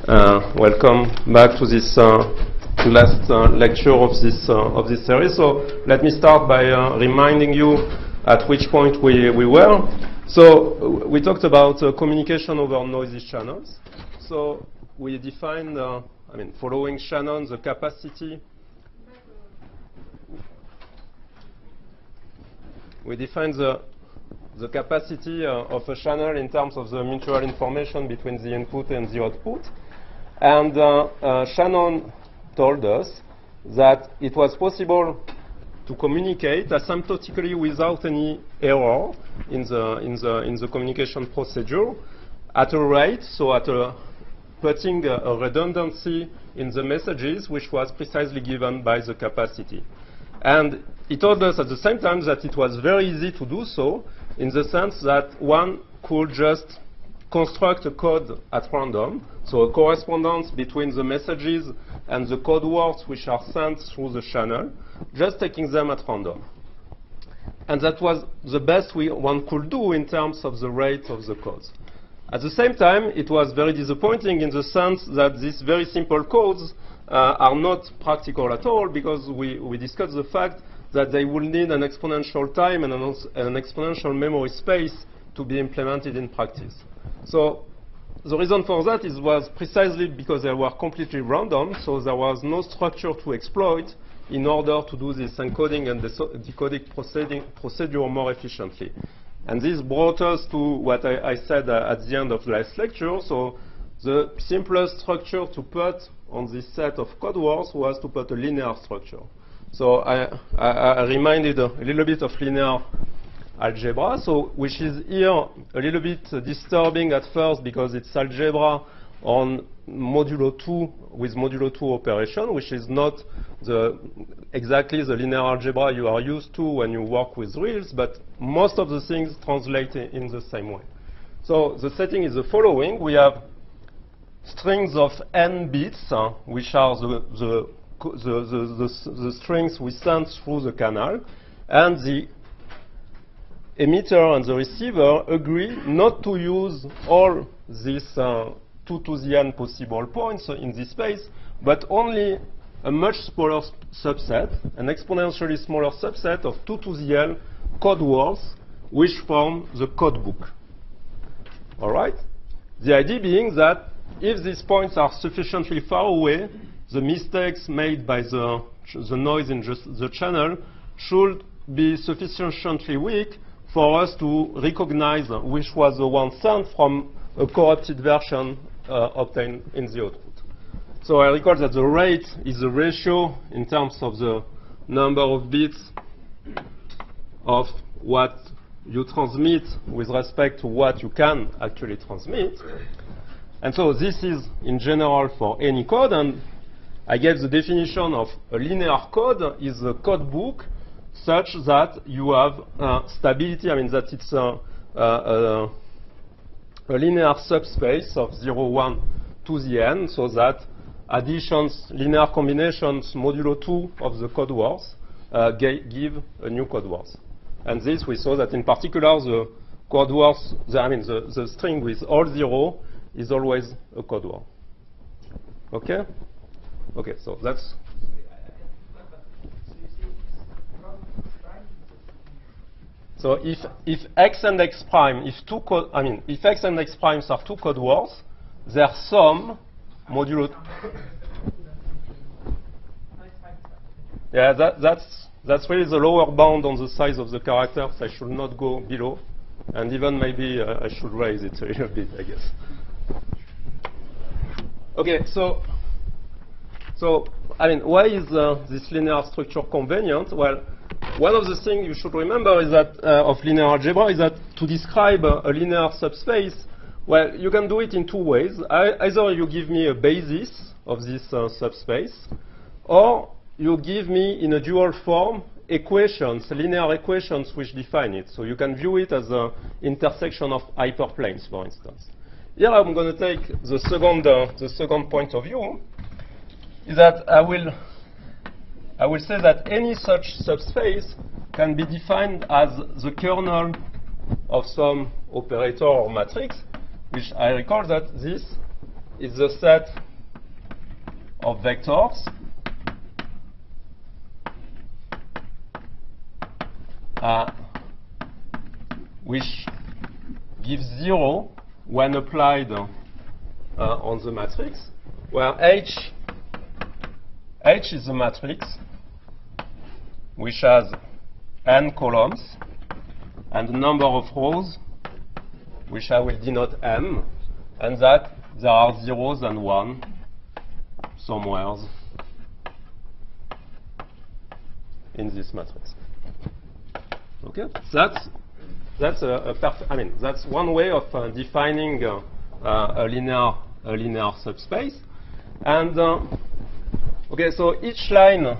Welcome back to this last lecture of this series. So let me start by reminding you at which point we were. So we talked about communication over noisy channels. So we defined, following Shannon, the capacity. We defined the capacity of a channel in terms of the mutual information between the input and the output. And Shannon told us that it was possible to communicate asymptotically without any error in the communication procedure at a rate, so at putting a redundancy in the messages, which was precisely given by the capacity. And he told us at the same time that it was very easy to do so, in the sense that one could just construct a code at random, so a correspondence between the messages and the code words which are sent through the channel, just taking them at random. And that was the best one could do in terms of the rate of the codes. At the same time, it was very disappointing in the sense that these very simple codes are not practical at all, because we discussed the fact that they will need an exponential time and an exponential memory space to be implemented in practice. So the reason for that was precisely because they were completely random, so there was no structure to exploit in order to do this encoding and decoding procedure more efficiently. And this brought us to what I said at the end of the last lecture. So the simplest structure to put on this set of code words was to put a linear structure. So I reminded a little bit of linear algebra, so which is here a little bit disturbing at first because it's algebra on modulo 2 with modulo 2 operation, which is not exactly the linear algebra you are used to when you work with reals, but most of the things translate in the same way. So the setting is the following. We have strings of n bits, which are the strings we send through the canal, and the emitter and the receiver agree not to use all these 2 to the n possible points in this space, but only a much smaller subset, an exponentially smaller subset of 2 to the n code words, which form the code book. All right? The idea being that if these points are sufficiently far away, the mistakes made by the noise in the channel should be sufficiently weak for us to recognize which was the one sent from a corrupted version obtained in the output. So I recall that the rate is the ratio in terms of the number of bits of what you transmit with respect to what you can actually transmit. And so this is in general for any code, and I gave the definition of a linear code is a code book such that you have stability, that it's a linear subspace of 0, 1 to the n, so that additions, linear combinations modulo 2 of the code words give a new code words. And this we saw that in particular the code words, the string with all 0 is always a code word. Okay? Okay, so that's. So if x and x prime, if x and x primes are 2 code words, their sum modulo. Yeah, that's really the lower bound on the size of the characters. I should not go below, and even maybe I should raise it a little bit, I guess. Okay, so why is this linear structure convenient? Well, one of the things you should remember is that of linear algebra is that to describe a linear subspace, well, you can do it in 2 ways. Either you give me a basis of this subspace, or you give me in a dual form equations, linear equations which define it. So you can view it as an intersection of hyperplanes, for instance. Here I'm going to take the second point of view, is that I will say that any such subspace can be defined as the kernel of some operator or matrix, which I recall that this is the set of vectors which gives 0 when applied on the matrix, where H is a matrix which has n columns and a number of rows which I will denote m, and that there are zeros and 1 somewhere in this matrix. Okay, that's that's one way of defining a linear subspace. And okay, so each line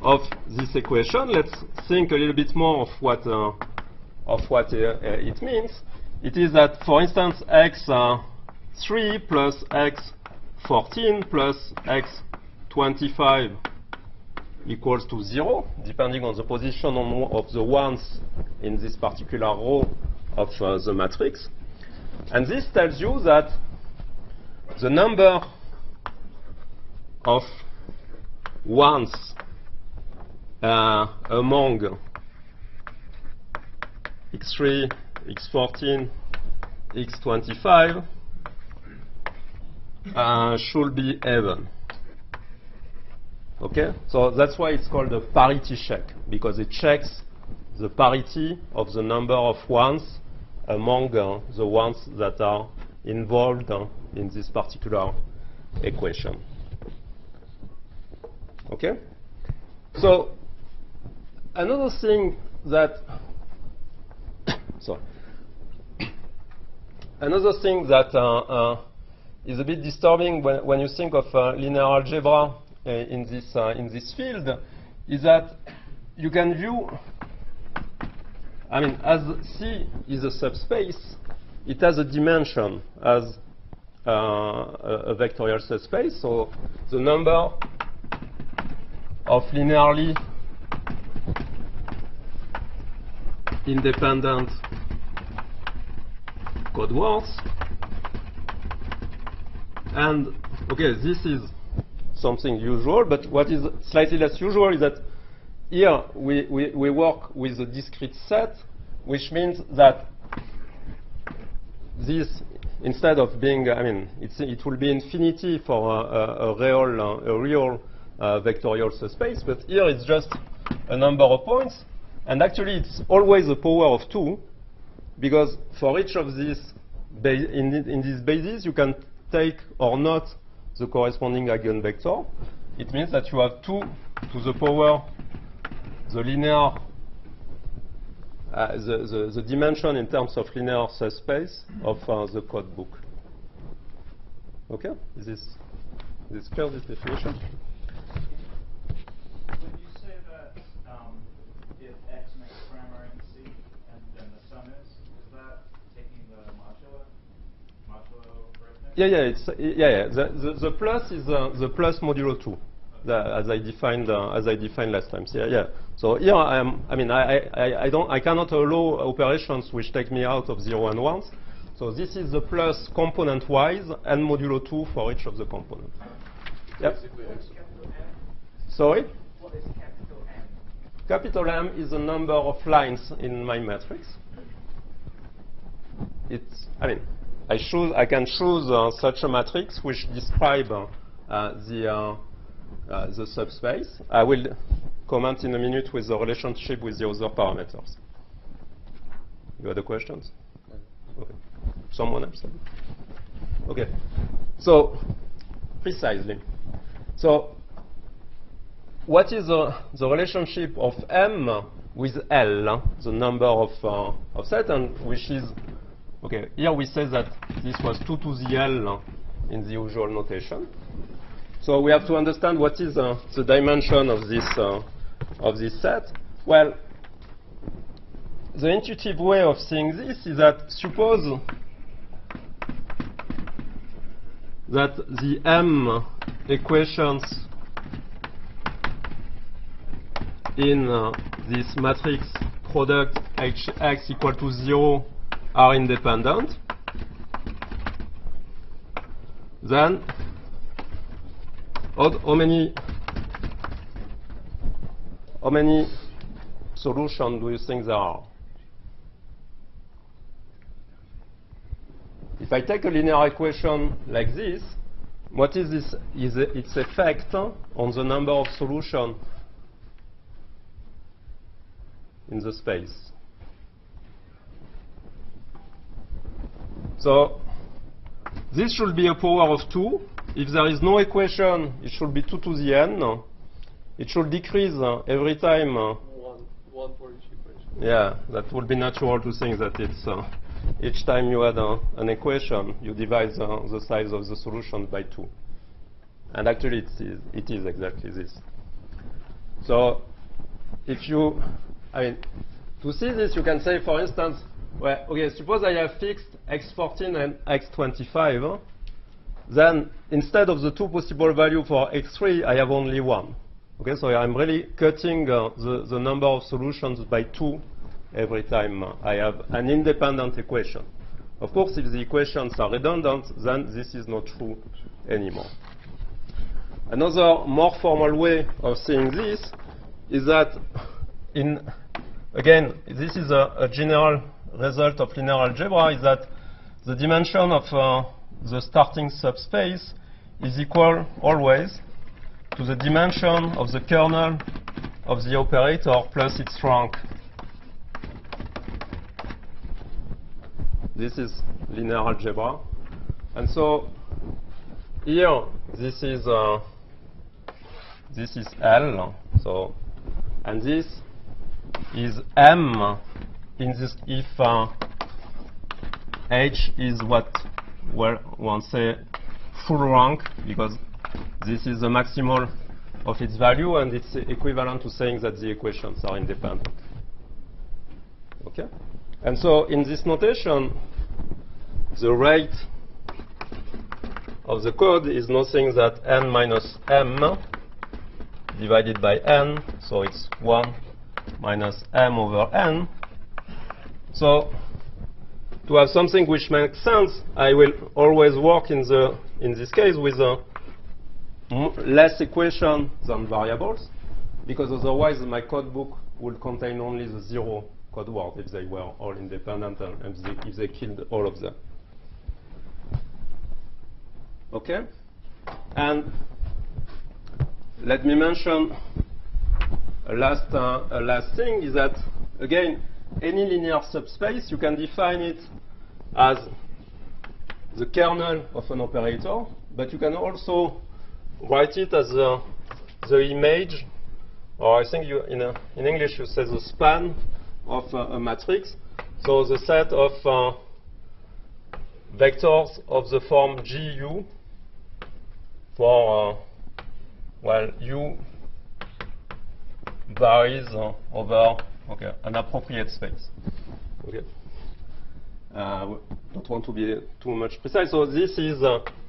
of this equation, let's think a little bit more of what it means. It is that, for instance, x3 plus x14 plus x25 equals to 0, depending on the position of the ones in this particular row of the matrix. And this tells you that the number of ones among x3, x14, x25 should be even. Okay, so that's why it's called a parity check, because it checks the parity of the number of ones among the ones that are involved in this particular equation. Okay, so another thing that is a bit disturbing when you think of linear algebra in this field is that you can view, I mean, as C is a subspace, it has a dimension as a vectorial subspace. So the number of linearly independent code words. And okay, this is something usual, but what is slightly less usual is that here we work with a discrete set, which means that this, instead of being, I mean, it will be infinity for a real vectorial subspace, but here it's just a number of points, and actually it's always a power of 2, because for each of these in this basis you can take or not the corresponding eigenvector. It means that you have 2 to the power the linear the dimension in terms of linear subspace of the code book. Okay, is this clear, this definition? When you say that if X makes parameter in C and then the sum is that taking the modulo arithmetic? Yeah. The plus is the plus modulo 2, as I defined last time. So, yeah. So here I cannot allow operations which take me out of 0 and 1s. So this is the plus component wise and modulo 2 for each of the components. Yep. Sorry? What is capital M? Capital M is the number of lines in my matrix. I can choose such a matrix which describe the subspace. I will comment in a minute with the relationship with the other parameters. You have the questions? Okay. Someone else? Okay. So, precisely. So, what is the relationship of M with L, the number of set, and which is, okay, here we say that this was 2 to the L in the usual notation. So we have to understand what is the dimension of this set. Well, the intuitive way of seeing this is that suppose that the M equations in this matrix product Hx equal to 0 are independent, then how many solutions do you think there are? If I take a linear equation like this, what is this? Is its effect on the number of solutions in the space? So this should be a power of 2. If there is no equation, it should be 2 to the n. It should decrease every time. One for each equation. Yeah, that would be natural to think that it's each time you add an equation, you divide the size of the solution by 2. And actually, it is exactly this. So if you, to see this, you can say, for instance, well, okay, suppose I have fixed x14 and x25. Then instead of the 2 possible values for x3, I have only 1. Okay, so I'm really cutting the number of solutions by 2 every time I have an independent equation. Of course, if the equations are redundant, then this is not true anymore. Another more formal way of seeing this is that again, this is a general result of linear algebra, is that the dimension of the starting subspace is equal always to the dimension of the kernel of the operator plus its rank. This is linear algebra. And so here, this is L. So, and this is M in this if H is what one say full rank, because this is the maximal of its value, and it's equivalent to saying that the equations are independent. Okay? And so in this notation, the rate of the code is nothing that n minus m divided by n, so it's 1 minus m over n. So to have something which makes sense, I will always work in this case with less equation than variables, because otherwise my code book will contain only the 0 code word if they were all independent and if they killed all of them. Okay? And let me mention a last thing is that, again, any linear subspace, you can define it as the kernel of an operator, but you can also write it as the image, or I think in English you say the span of a matrix. So the set of vectors of the form GU for, well, U varies over an appropriate space. Okay. Don't want to be too much precise. So this is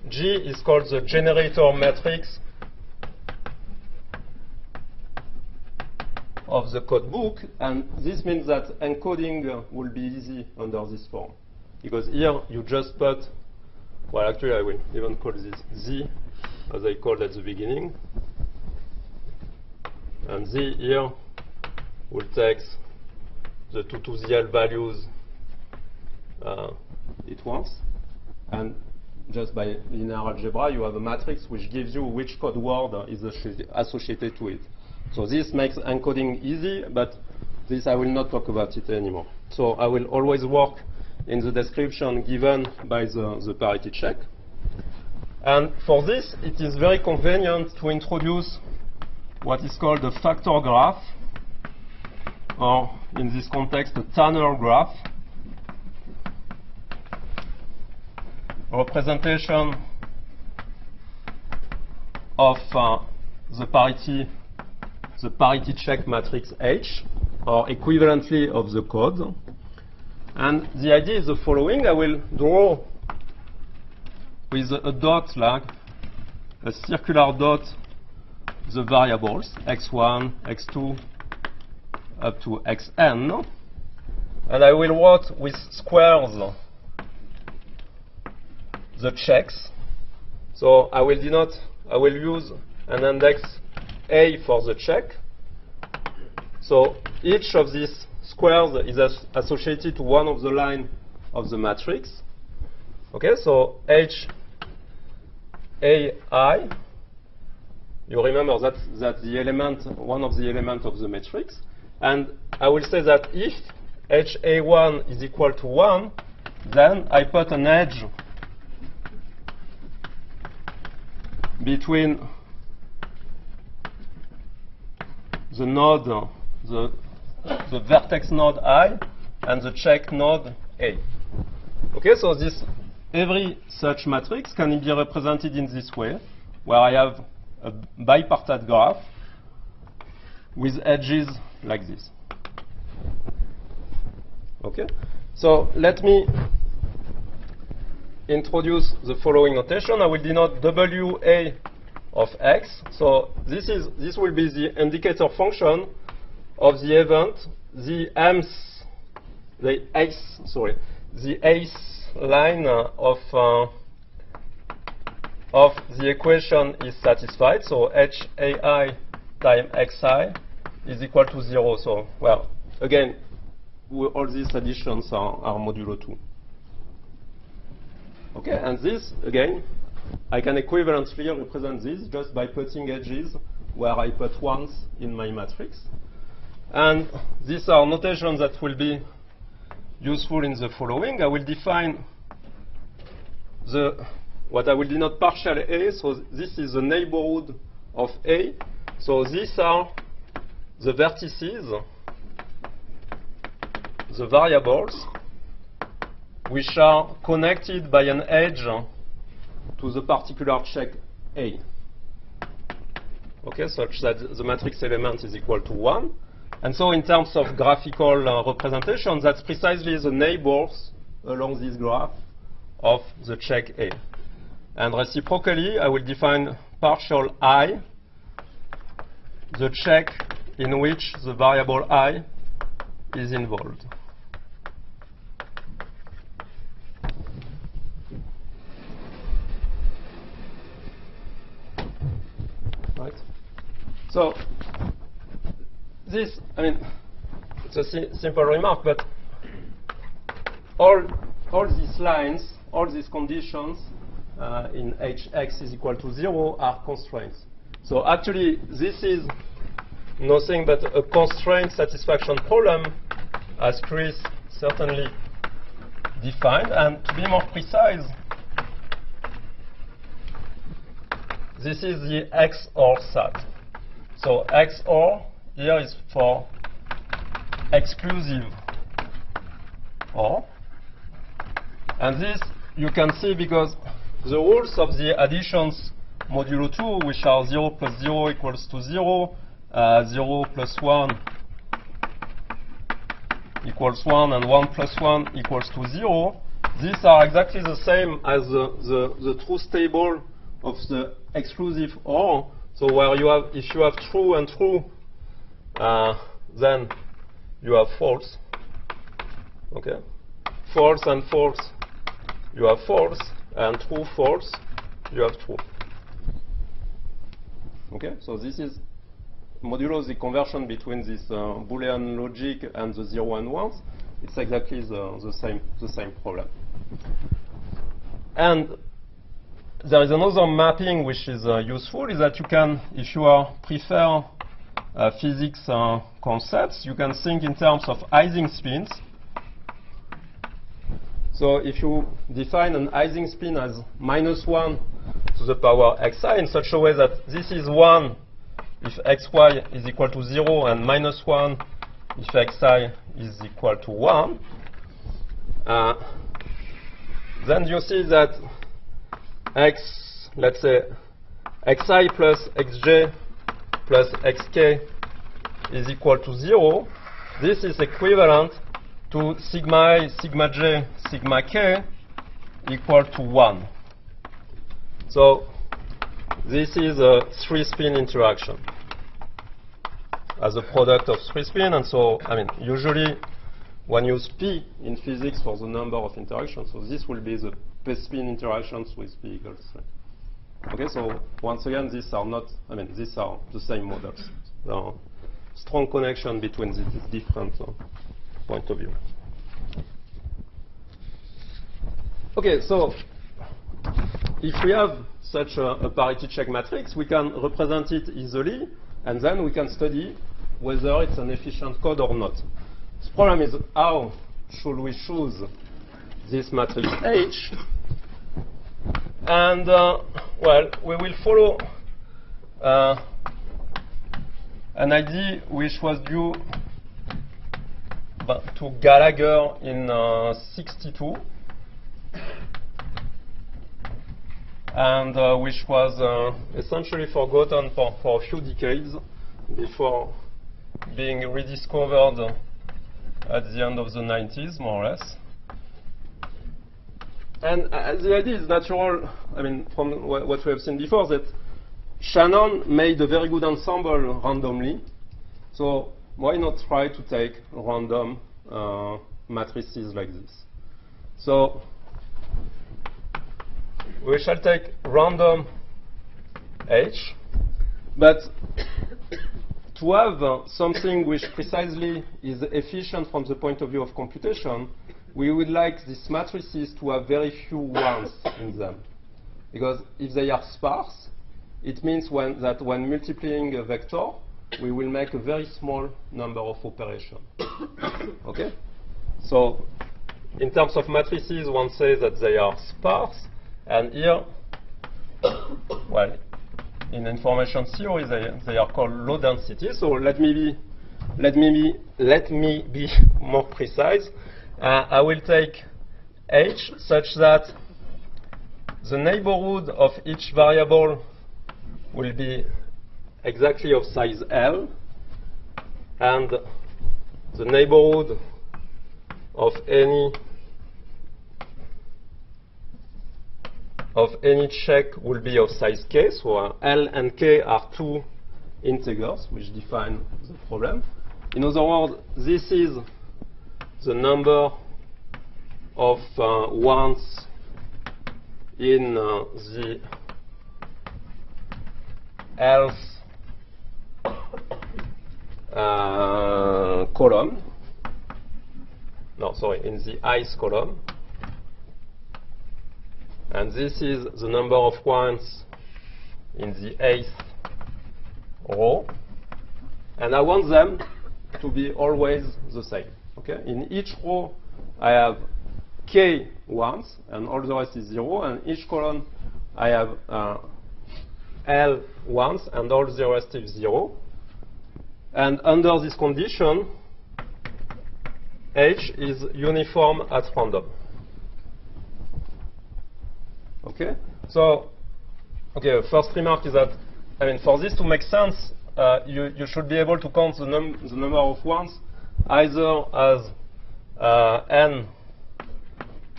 G is called the generator matrix of the code book, and this means that encoding will be easy under this form, because here you just put, well, actually I will even call this Z as I called at the beginning, and Z here will take the 2 to the L values it wants, and just by linear algebra you have a matrix which gives you which code word is associated to it. So this makes encoding easy, but this I will not talk about it anymore. So I will always work in the description given by the parity check. And for this, it is very convenient to introduce what is called a factor graph, or in this context, a Tanner graph, a representation of the parity check matrix H, or equivalently of the code. And the idea is the following. I will draw with a dot, like a circular dot, the variables x1, x2, up to xn. and I will work with squares the checks. So I will use an index A for the check. So each of these squares is associated to one of the line of the matrix. Okay, so HAI, you remember that's the element, one of the elements of the matrix. And I will say that if HA1 is equal to 1, then I put an edge between the node, the vertex node I and the check node A. Okay, so every such matrix can be represented in this way, where I have a bipartite graph with edges like this. Okay, so let me introduce the following notation. I will denote WA of X. So this will be the indicator function of the event. The eighth line of the equation is satisfied. So HAI times XI is equal to 0. So, well, again, all these additions are modulo 2. Okay, and this, again, I can equivalently represent this just by putting edges where I put ones in my matrix. And these are notations that will be useful in the following. I will define what I will denote partial A. So this is the neighborhood of A. So these are the vertices, the variables, which are connected by an edge to the particular check A. Okay, such that the matrix element is equal to 1. And so in terms of graphical representation, that's precisely the neighbors along this graph of the check A. And reciprocally, I will define partial I, the check in which the variable I is involved. Right? So this, I mean, it's a simple remark, but all these lines, all these conditions in Hx is equal to 0 are constraints. So actually, this is nothing but a constraint satisfaction problem, as Chris certainly defined. And to be more precise, this is the XOR SAT. So XOR here is for exclusive OR. And this you can see because the rules of the additions modulo 2, which are 0 plus 0 equals to 0, 0 plus 1 equals 1, and 1 plus 1 equals to 0, these are exactly the same as the truth table of the exclusive OR. So where you have, if you have true and true, then you have false. Okay, false and false, you have false, and true, false, you have true. Okay, so this is modulo the conversion between this Boolean logic and the 0 and 1s. It's exactly the same problem. And there is another mapping which is useful, is that you can, if you prefer physics concepts, you can think in terms of Ising spins. So if you define an Ising spin as -1 to the power xi in such a way that this is 1 if xy is equal to 0 and -1 if xi is equal to 1, then you see that let's say xi plus xj plus xk is equal to 0. This is equivalent to sigma I, sigma j, sigma k equal to 1. So this is a 3-spin interaction as a product of 3 spin. And so, I mean, usually one use P in physics for the number of interactions. So this will be the p-spin interactions with P equals 3. Okay, so once again, these are not, I mean, these are the same models. There are strong connection between these different point of view. Okay, so if we have such a parity check matrix, we can represent it easily, and then we can study whether it's an efficient code or not. The problem is, how should we choose this matrix H? And, well, we will follow an idea which was due to Gallagher in 62, and which was essentially forgotten for a few decades before being rediscovered at the end of the 90s, more or less. And the idea is natural, I mean, from what we have seen before, that Shannon made a very good ensemble randomly. So why not try to take random matrices like this? So we shall take random H, but to have something which precisely is efficient from the point of view of computation, we would like these matrices to have very few ones in them. Because if they are sparse, it means that when multiplying a vector, we will make a very small number of operations. Okay? So in terms of matrices, one says that they are sparse, and here, well, in information theory, they are called low density. So let me be more precise. I will take H such that the neighborhood of each variable will be exactly of size L, and the neighborhood of any check will be of size K. So L and K are two integers which define the problem. In other words, this is the number of ones in the else column. No, sorry, in the ice column. And this is the number of ones in the 8th row. And I want them to be always the same. Okay? In each row, I have k ones, and all the rest is 0. And each column, I have L ones, and all the rest is 0. And under this condition, H is uniform at random. Okay? So, okay, first remark is that, I mean, for this to make sense, you should be able to count the number of ones either as n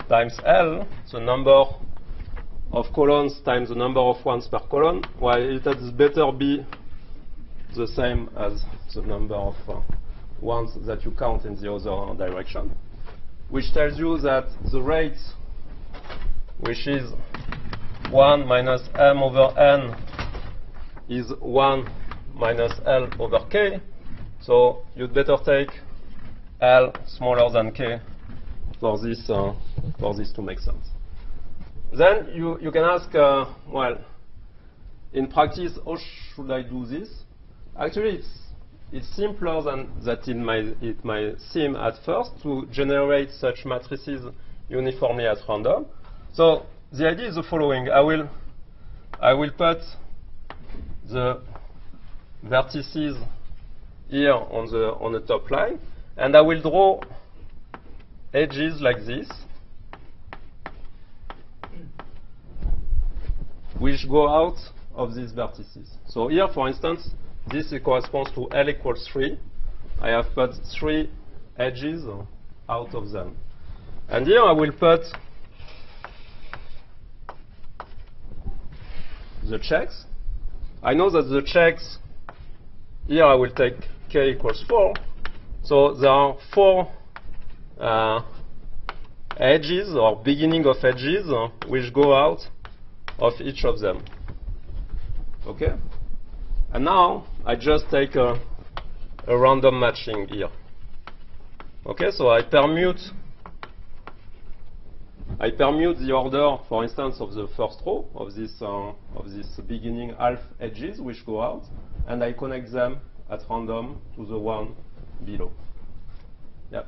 times L, the number of columns times the number of ones per column, while it had better be the same as the number of ones that you count in the other direction, which tells you that the rate, which is 1 minus m over n, is 1 minus L over k. So you'd better take L smaller than k for this to make sense. Then you can ask, well, in practice, how should I do this? Actually, it's simpler than that it might seem at first to generate such matrices uniformly at random. So the idea is the following: I will put the vertices here on the top line, and I will draw edges like this, which go out of these vertices. So here, for instance, this corresponds to L equals 3. I have put 3 edges out of them. And here I will put the checks. I know that the checks, here I will take k equals 4. So there are 4 edges or beginning of edges which go out of each of them. Okay? And now I just take a random matching here. Okay, so I permute the order, for instance, of the first row of this beginning half edges which go out, and I connect them at random to the one below. Yeah.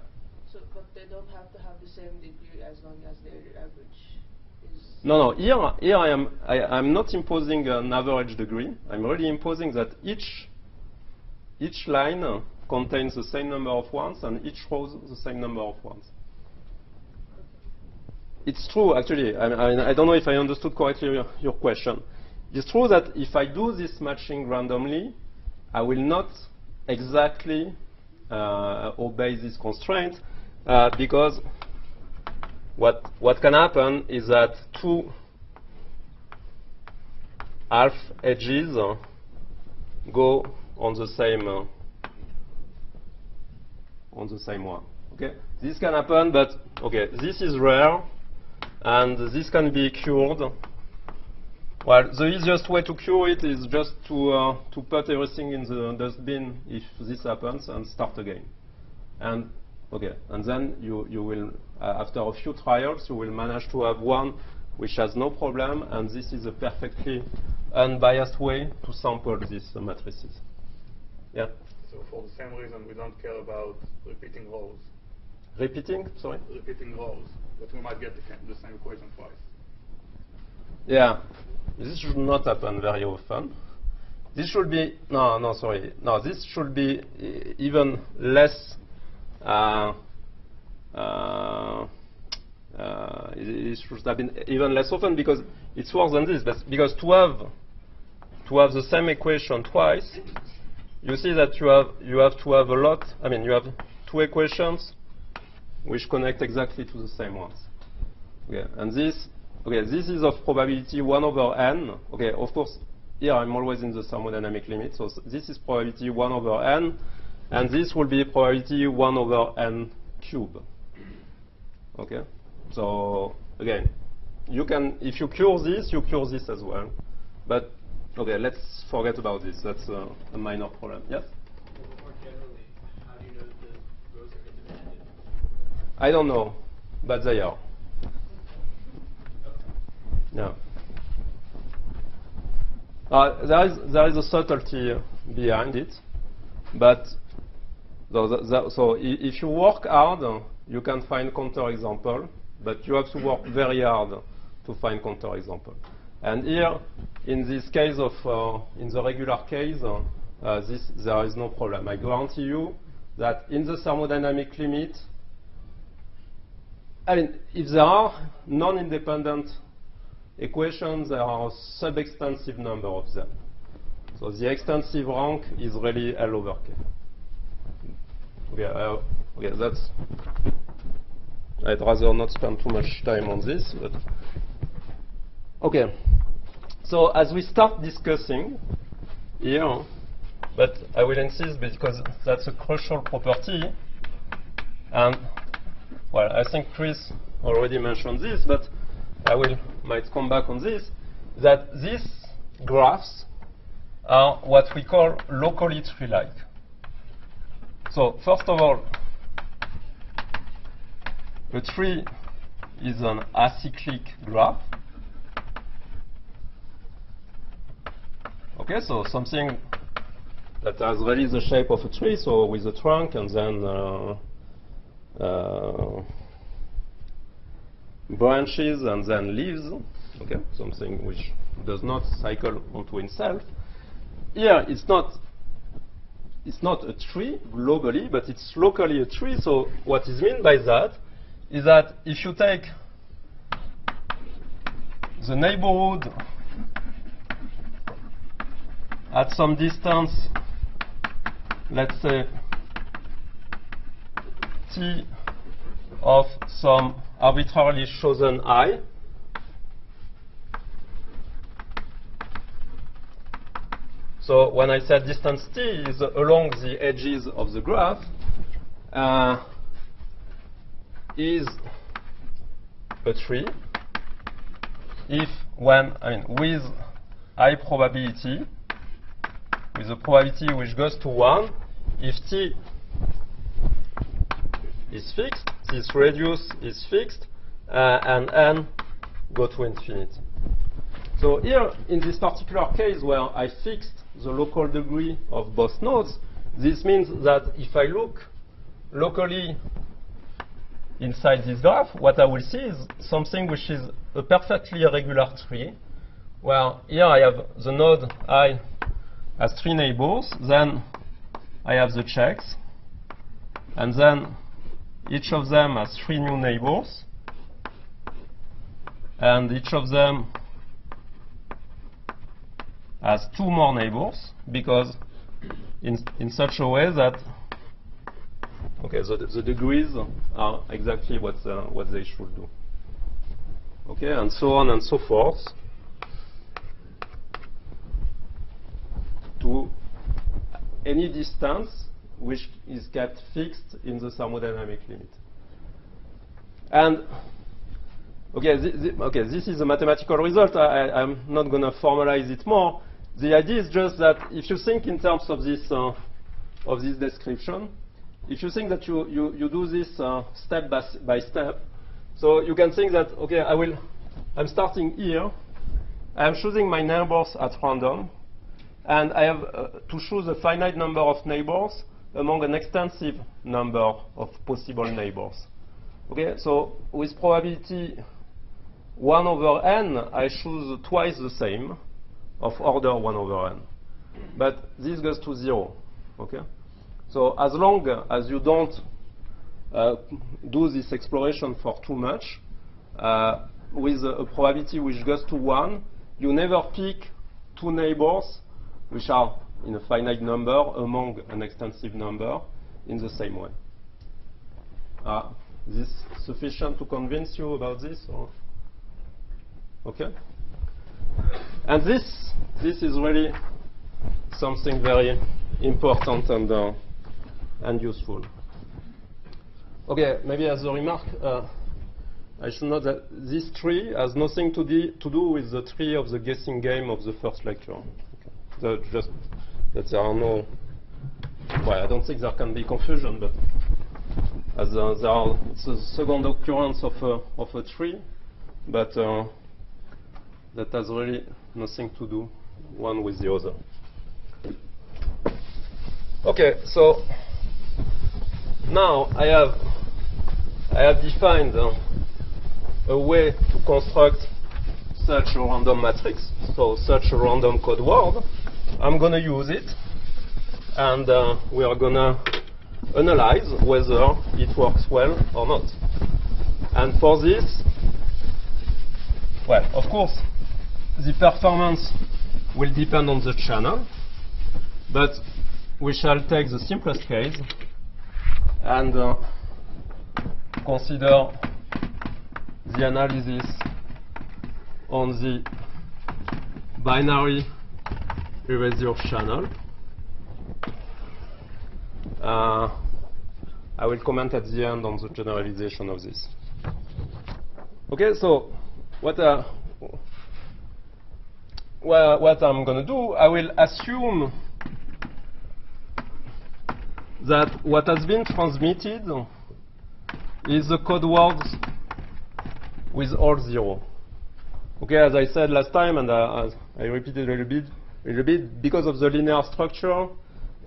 So, but they don't have to have the same degree as long as their average is. No. Here I'm not imposing an average degree. I'm really imposing that each line contains the same number of ones, and each row the same number of ones. It's true, actually. I don't know if I understood correctly your question. It's true that if I do this matching randomly, I will not exactly obey this constraint because what can happen is that two half edges go on the same one. Okay, this can happen, but okay, this is rare. And this can be cured. Well, the easiest way to cure it is just to put everything in the dustbin if this happens and start again. And okay, and then you will, after a few trials, you will manage to have one which has no problem, and this is a perfectly unbiased way to sample these matrices. Yeah. So for the same reason, we don't care about repeating rows. Repeating? Sorry. Repeating rows. But we might get the same equation twice. Yeah, this should not happen very often. This should be, this should be even less, it should have been even less often because it's worse than this. But because to have the same equation twice, you see that you have to have a lot, you have two equations which connect exactly to the same ones. Okay, and this is of probability 1 over n. Okay, of course, here I'm always in the thermodynamic limit, so this is probability 1 over n, and this will be probability 1 over n cube. Okay, so again, you can, if you cure this as well. But okay, let's forget about this. That's a minor problem. Yes. I don't know, but they are. Yeah. There is a subtlety behind it, but so if you work hard, you can find counterexample, but you have to work very hard to find counterexample. And here, in this case of in the regular case, there is no problem. I guarantee you that in the thermodynamic limit. If there are non-independent equations, there are a sub-extensive number of them. So the extensive rank is really L over K. Okay, that's. I'd rather not spend too much time on this, but okay. So as we start discussing here, but I will insist because that's a crucial property, and. Well, I think Chris already mentioned this, but I might come back on this, that these graphs are what we call locally tree-like. So first of all, a tree is an acyclic graph. Okay, so something that has really the shape of a tree, so with a trunk and then branches and then leaves. Okay, something which does not cycle onto itself. Here, it's not a tree globally, but it's locally a tree. So what is meant by that is that if you take the neighborhood at some distance, let's say T of some arbitrarily chosen I, so when I said distance T is along the edges of the graph, is a tree if when, with high probability, with a probability which goes to 1, if t is fixed, this radius is fixed, and n go to infinity. So here, in this particular case where I fixed the local degree of both nodes, this means that if I look locally inside this graph, what I will see is something which is a perfectly irregular tree, where here I have the node I has 3 neighbors, then I have the checks, and then each of them has 3 new neighbors, and each of them has 2 more neighbors, because in such a way that the degrees are exactly what they should do. Okay, and so on and so forth to any distance which is kept fixed in the thermodynamic limit. And this is a mathematical result. I'm not going to formalize it more. The idea is just that if you think in terms of this description, if you think that you do this step by step, so you can think that, okay, I'm starting here, I'm choosing my neighbors at random, and I have to choose a finite number of neighbors among an extensive number of possible neighbors. Okay, so with probability 1 over n, I choose twice the same of order 1 over n. But this goes to 0. Okay? So as long as you don't do this exploration for too much, with a probability which goes to 1, you never pick 2 neighbors which are in a finite number among an extensive number in the same way. Is this sufficient to convince you about this? Or? Okay? And this is really something very important and useful. Okay, maybe as a remark, I should note that this tree has nothing to do with the tree of the guessing game of the first lecture. Okay. So just that there are no, well, I don't think there can be confusion, but as it's a second occurrence of a tree, but that has really nothing to do one with the other. Okay, so now I have defined a way to construct such a random matrix, so such a random code word. I'm going to use it, and we are going to analyze whether it works well or not. And for this, well, of course, the performance will depend on the channel, but we shall take the simplest case and consider the analysis on the binary erasure channel. I will comment at the end on the generalization of this. Okay, so what I'm going to do, I will assume that what has been transmitted is the code words with all 0. Okay, as I said last time, and I repeated a little bit, because of the linear structure,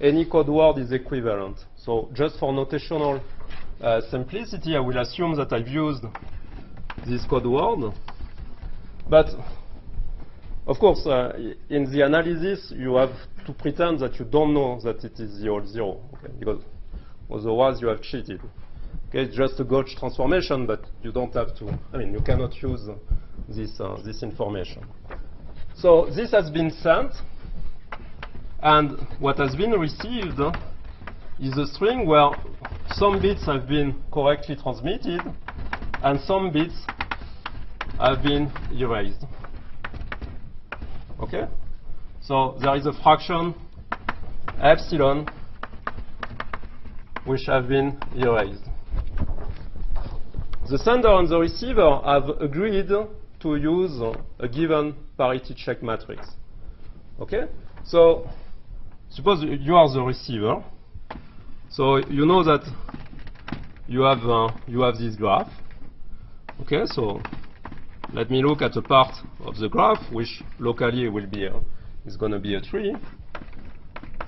any code word is equivalent. So just for notational simplicity, I will assume that I've used this code word. But of course, in the analysis, you have to pretend that you don't know that it is the all 0, okay? Because otherwise you have cheated. Okay, it's just a gauge transformation, but you don't have to. I mean, you cannot use this information. So this has been sent, and what has been received is a string where some bits have been correctly transmitted, and some bits have been erased. Okay? So there is a fraction epsilon which have been erased. the sender and the receiver have agreed to use a given parity check matrix. Okay? So suppose you are the receiver. So you know that you have this graph. Okay, so let me look at a part of the graph which locally will be is going to be a tree.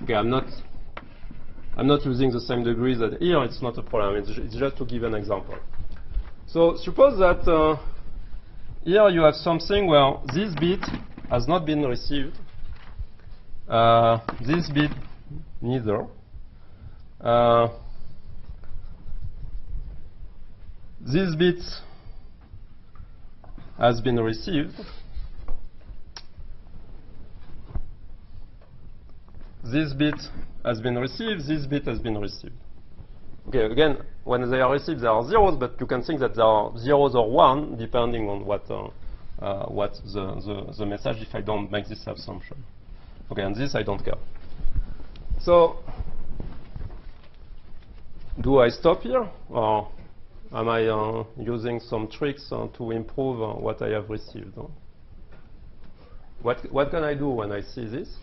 Okay, I'm not using the same degrees that here. It's not a problem. It's just to give an example. So suppose that here you have something where this bit has not been received. This bit neither. This bit has been received. This bit has been received. This bit has been received. Okay, again, when they are received, there are zeros, but you can think that there are zeros or one, depending on what the message, if I don't make this assumption. Okay, and this I don't care. So, do I stop here, or am I using some tricks to improve what I have received? What can I do when I see this?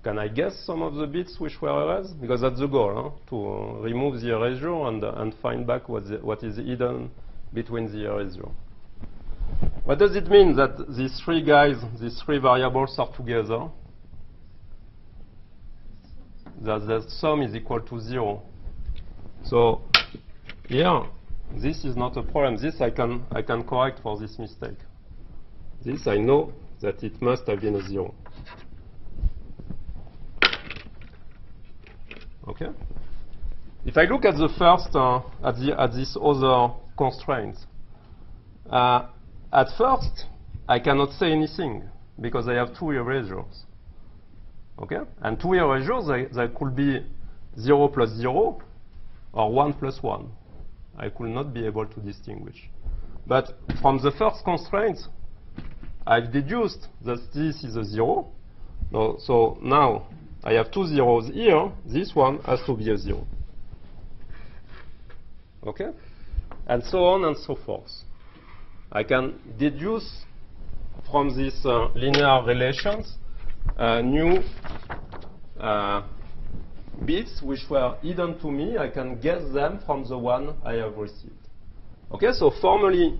Can I guess some of the bits which were erased? Because that's the goal, to remove the erasure and find back what is hidden between the erasure. What does it mean that these three guys, these three variables are together? That the sum is equal to 0. So here, this is not a problem. This I can correct for this mistake. This I know that it must have been a 0. Okay. If I look at the first, at this other constraint, at first I cannot say anything because I have two erasures. Okay, and two erasures they could be 0 plus 0 or 1 plus 1. I could not be able to distinguish. But from the first constraint, I've deduced that this is a 0. No, so now I have two zeros here. This one has to be a 0. Okay? And so on and so forth. I can deduce from these linear relations new bits which were hidden to me. I can guess them from the one I have received. Okay, so formally,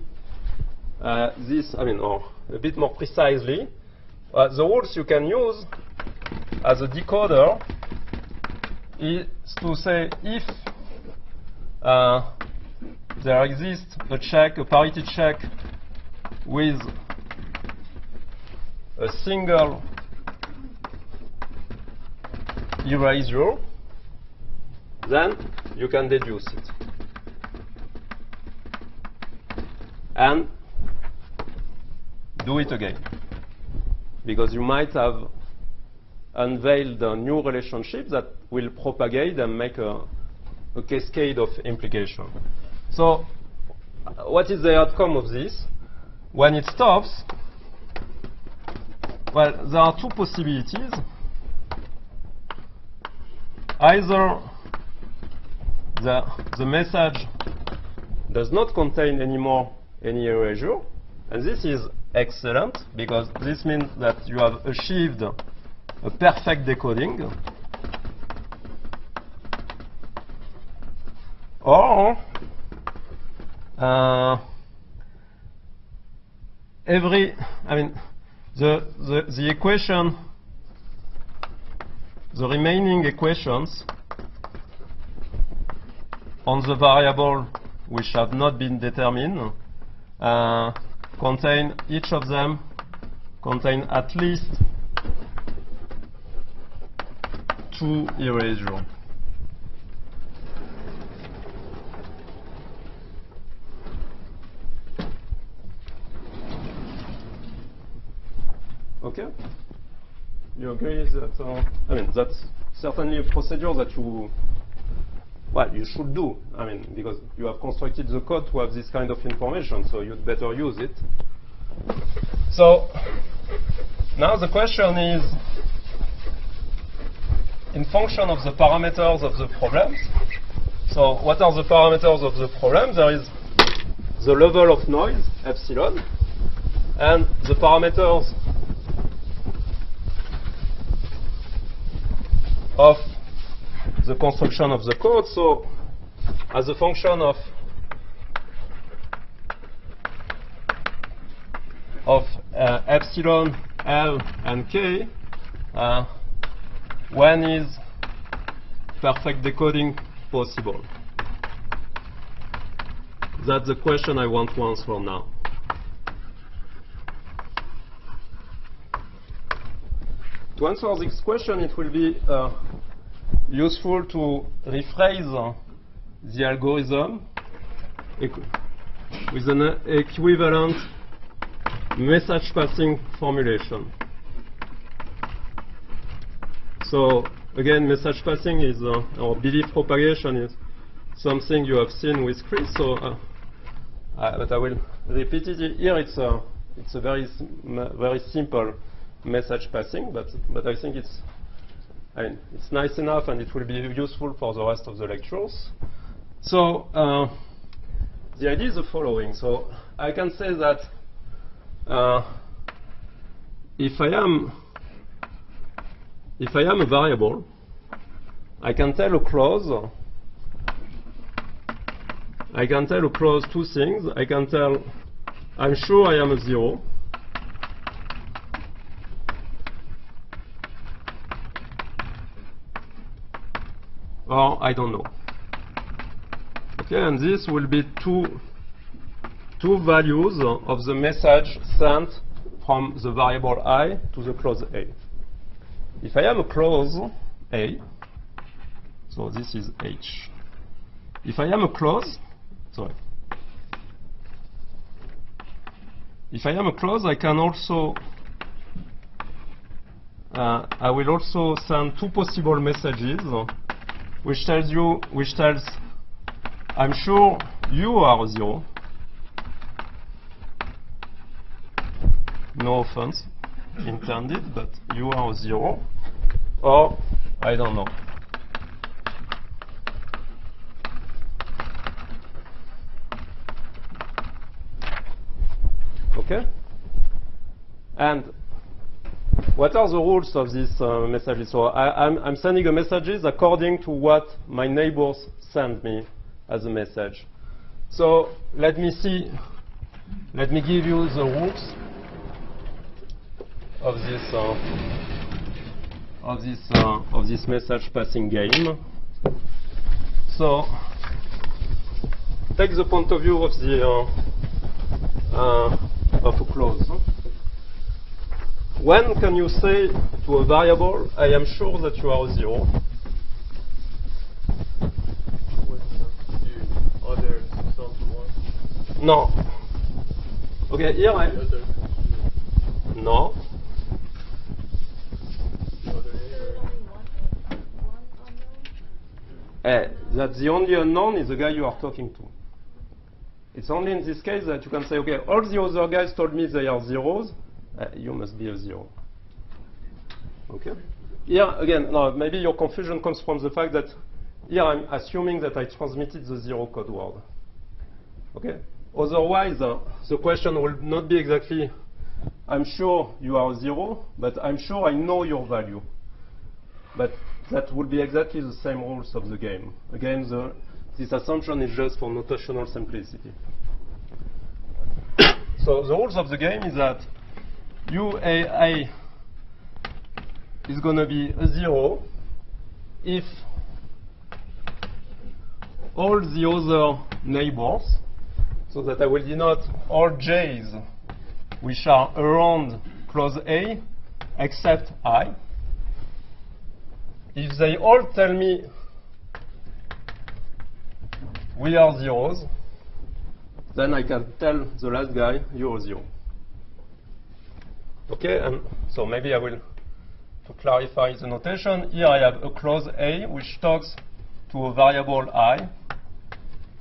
this, or a bit more precisely, the rules you can use as a decoder is to say if there exists a parity check with a single erasure, then you can deduce it. And do it again. Because you might have unveiled a new relationship that will propagate and make a cascade of implication. So, what is the outcome of this? When it stops, well, there are two possibilities. Either the message does not contain anymore any erasure, and this is excellent because this means that you have achieved a perfect decoding, or the equation, the remaining equations on the variable which have not been determined each of them contain at least two erasures. Okay? You agree that, that's certainly a procedure that you should do. Because you have constructed the code to have this kind of information, so you'd better use it. So, now the question is, in function of the parameters of the problems, So what are the parameters of the problem? There is the level of noise, epsilon, and the parameters of the construction of the code. So as a function of epsilon, L, and K, when is perfect decoding possible? That's the question I want to answer now. To answer this question, it will be useful to rephrase the algorithm with an equivalent message passing formulation. So again, message passing is or belief propagation is something you have seen with Chris. So, but I will repeat it here. It's a very simple message passing, but I think it's nice enough, and it will be useful for the rest of the lectures. So the idea is the following. So I can say that if I am a variable, I can tell a clause two things. I can tell I'm sure I am a 0, or I don't know. Okay, and this will be two values of the message sent from the variable I to the clause A. If I am a clause A, so this is H. If I am a clause, if I am a clause, I can also I will also send two possible messages, which tells I'm sure you are 0. No offense intended, but you are 0, or I don't know. Okay? And what are the rules of these messages? So I'm sending a messages according to what my neighbors send me as a message. So let me give you the rules of this message passing game. So take the point of view of the of a clause. When can you say to a variable, I am sure that you are 0? Other someone. No. Okay, here I... No. That the only unknown is the guy you are talking to. It's only in this case that you can say, okay, all the other guys told me they are zeros. You must be a 0. Okay? Here, again, no, maybe your confusion comes from the fact that here I'm assuming that I transmitted the 0 code word. Okay? Otherwise, the question will not be exactly, I'm sure you are 0, but I'm sure I know your value. But that would be exactly the same rules of the game. Again, this assumption is just for notational simplicity. So the rules of the game is that UAA is going to be a 0 if all the other neighbors, so that I will denote all j's which are around clause A except I, if they all tell me we are zeros, then I can tell the last guy you are 0. Okay, and so maybe I will, to clarify the notation, here I have a clause A which talks to a variable I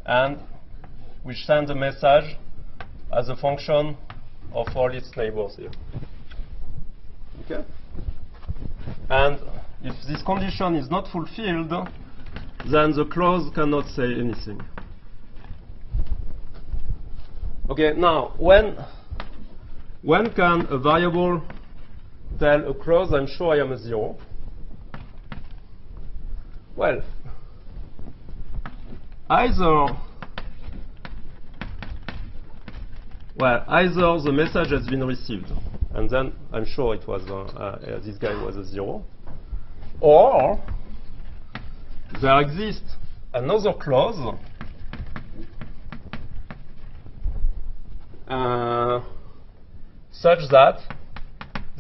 and which sends a message as a function of all its neighbors here. Okay? And if this condition is not fulfilled, then the clause cannot say anything. Okay, now when can a variable tell a clause I'm sure I am a 0? Well, either the message has been received, and then I'm sure it was this guy was a 0, or there exists another clause such that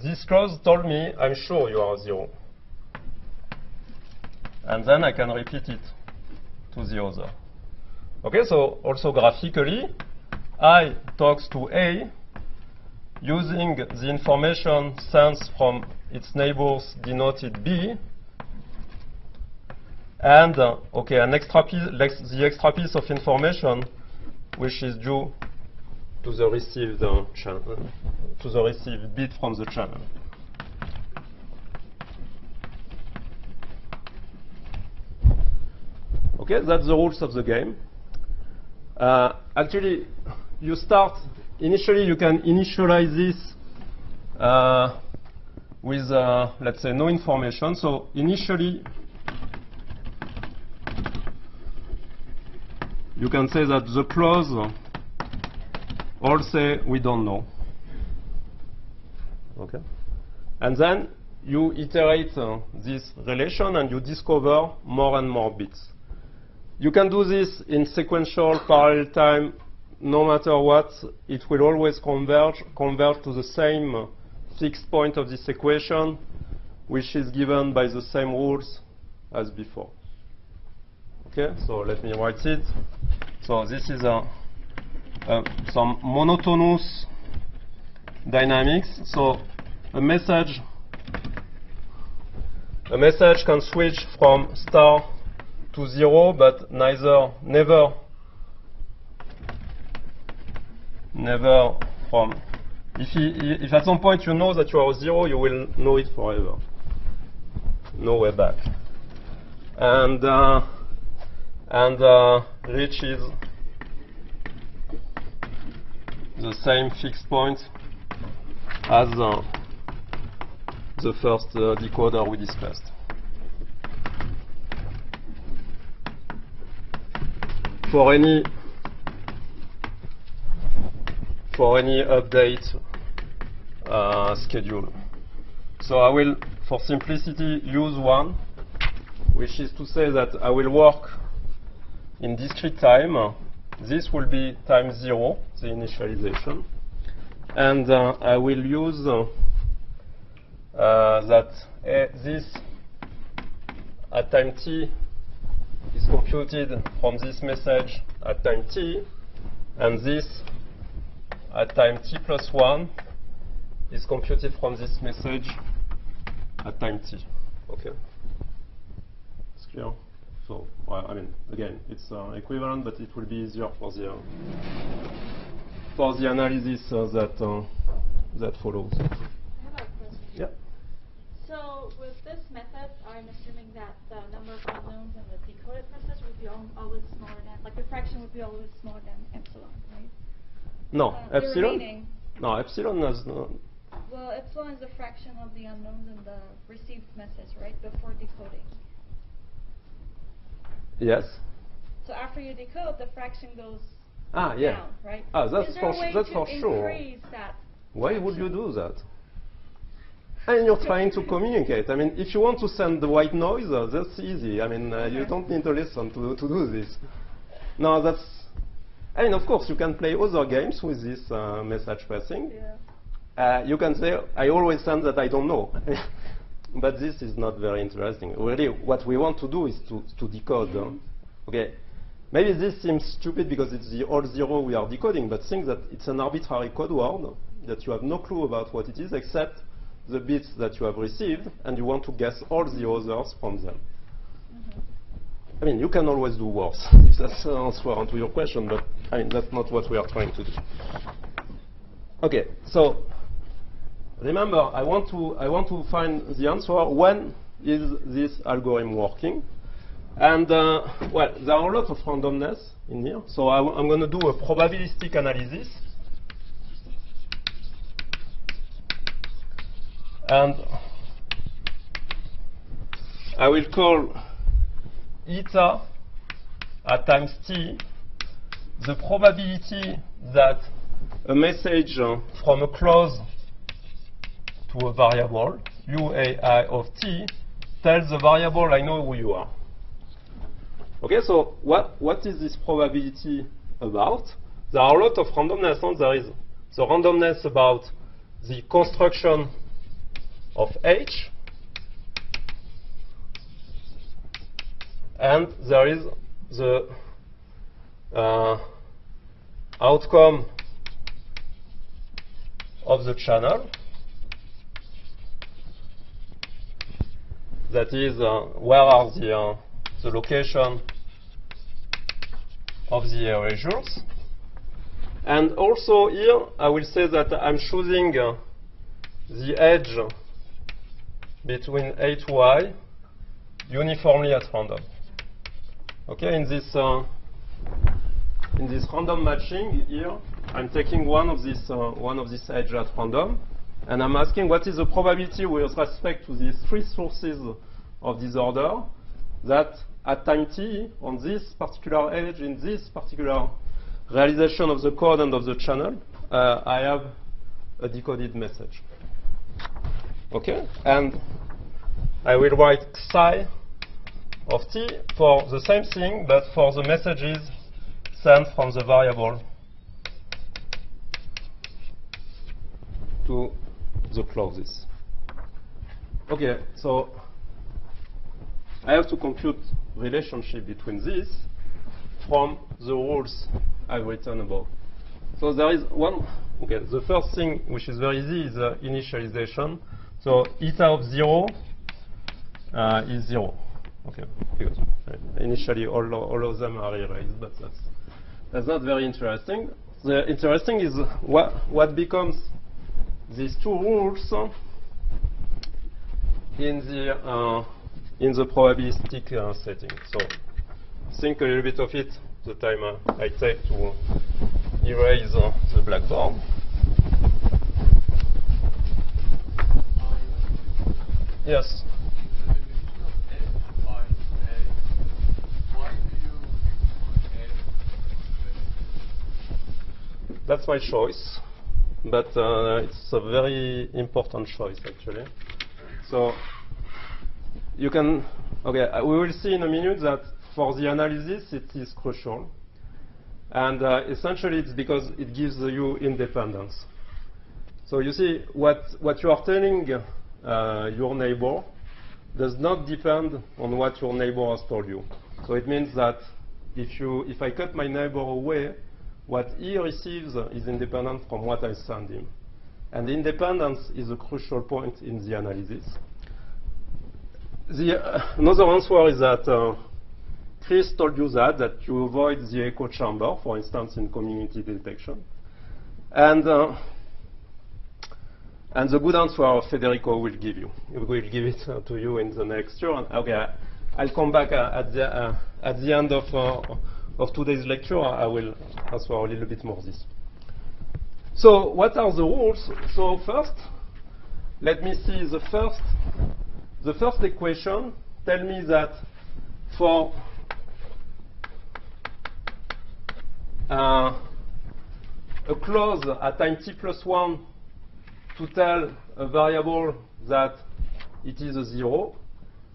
this clause told me I'm sure you are a 0, and then I can repeat it to the other. Okay, so also graphically, I talks to A using the information sensed from its neighbors denoted B, and okay, an extra piece, the extra piece of information which is due to the received channel, to the received bit from the channel. Okay, that's the rules of the game. Actually, you start initially. You can initialize this with let's say no information. So initially, you can say that the clause all say we don't know. Okay, and then you iterate this relation and you discover more and more bits. You can do this in sequential parallel time. No matter what, it will always converge to the same fixed point of this equation, which is given by the same rules as before. Okay, so let me write it. So this is some monotonous dynamics. So a message can switch from star to 0, but never from. If at some point you know that you are 0, you will know it forever. No way back. And reaches the same fixed point as the first decoder we discussed. For any update schedule. So I will, for simplicity, use 1, which is to say that I will work in discrete time. This will be time 0, the initialization. And I will use that this at time t is computed from this message at time t, and this at time t plus 1 is computed from this message at time t. Okay, it's clear. So, well, I mean, again, it's equivalent, but it will be easier for the analysis that follows. I have a question. Yeah. So with this method, I'm assuming that the number of unknowns in the decoded message would be always smaller than, like the fraction would be always smaller than epsilon, right? No, The epsilon. remaining. No, epsilon has no. Well, epsilon is the fraction of the unknowns in the received message, right, before decoding. Yes. So after you decode, the fraction goes Yeah. down, right? That's is there a way that's to for sure. increase that? Why would you do that? And you're trying to communicate. I mean, if you want to send the white noise, that's easy. I mean, you don't need to listen to do this. No, that's. I mean, of course, you can play other games with this message passing. Yeah. You can say, I always send that I don't know. But this is not very interesting. Really, what we want to do is to decode. Okay, maybe this seems stupid because it's the all 0 we are decoding, but think that it's an arbitrary code word that you have no clue about what it is except the bits that you have received, and you want to guess all the others from them. I mean, you can always do worse, if that's the answer to your question, but I mean, that's not what we are trying to do. Okay, so remember, I want to find the answer. When is this algorithm working? And well, there are a lot of randomness in here. So I'm going to do a probabilistic analysis. And I will call eta at times t the probability that a message from a clause to a variable, uai of t, tells the variable I know who you are. Okay, so what is this probability about? There are a lot of randomness, and there is the randomness about the construction of H, and there is the outcome of the channel, that is where are the location of the erasures. And also here I will say that I'm choosing the edge between A to I uniformly at random. Okay, in this random matching here, I'm taking one of these edges at random, and I'm asking what is the probability with respect to these three sources of disorder that at time t on this particular edge in this particular realization of the code and of the channel, I have a decoded message. Okay, and I will write psi of t for the same thing, but for the messages sent from the variable to the clauses. Okay, so I have to compute relationship between these from the rules I've written above. So there is one. Okay, the first thing which is very easy is initialization. So eta of 0 is 0. Okay, because initially all of them are erased, but that's not very interesting. The interesting is what becomes these two rules in the probabilistic setting. So think a little bit of it the time I take to erase the blackboard. Yes. That's my choice, but it's a very important choice actually. So you can, okay, we will see in a minute that for the analysis it is crucial, and essentially it's because it gives you independence. So you see what you are telling your neighbor does not depend on what your neighbor has told you. So it means that if I cut my neighbor away, what he receives is independent from what I send him. And independence is a crucial point in the analysis. Another answer is that Chris told you that you avoid the echo chamber, for instance, in community detection. And the good answer Federico will give you. He will give it to you in the next year. And, okay, I'll come back at the end of today's lecture. I will answer a little bit more this. So what are the rules? So first, let me see the first equation. Tell me that for a clause at time t plus 1 to tell a variable that it is a 0,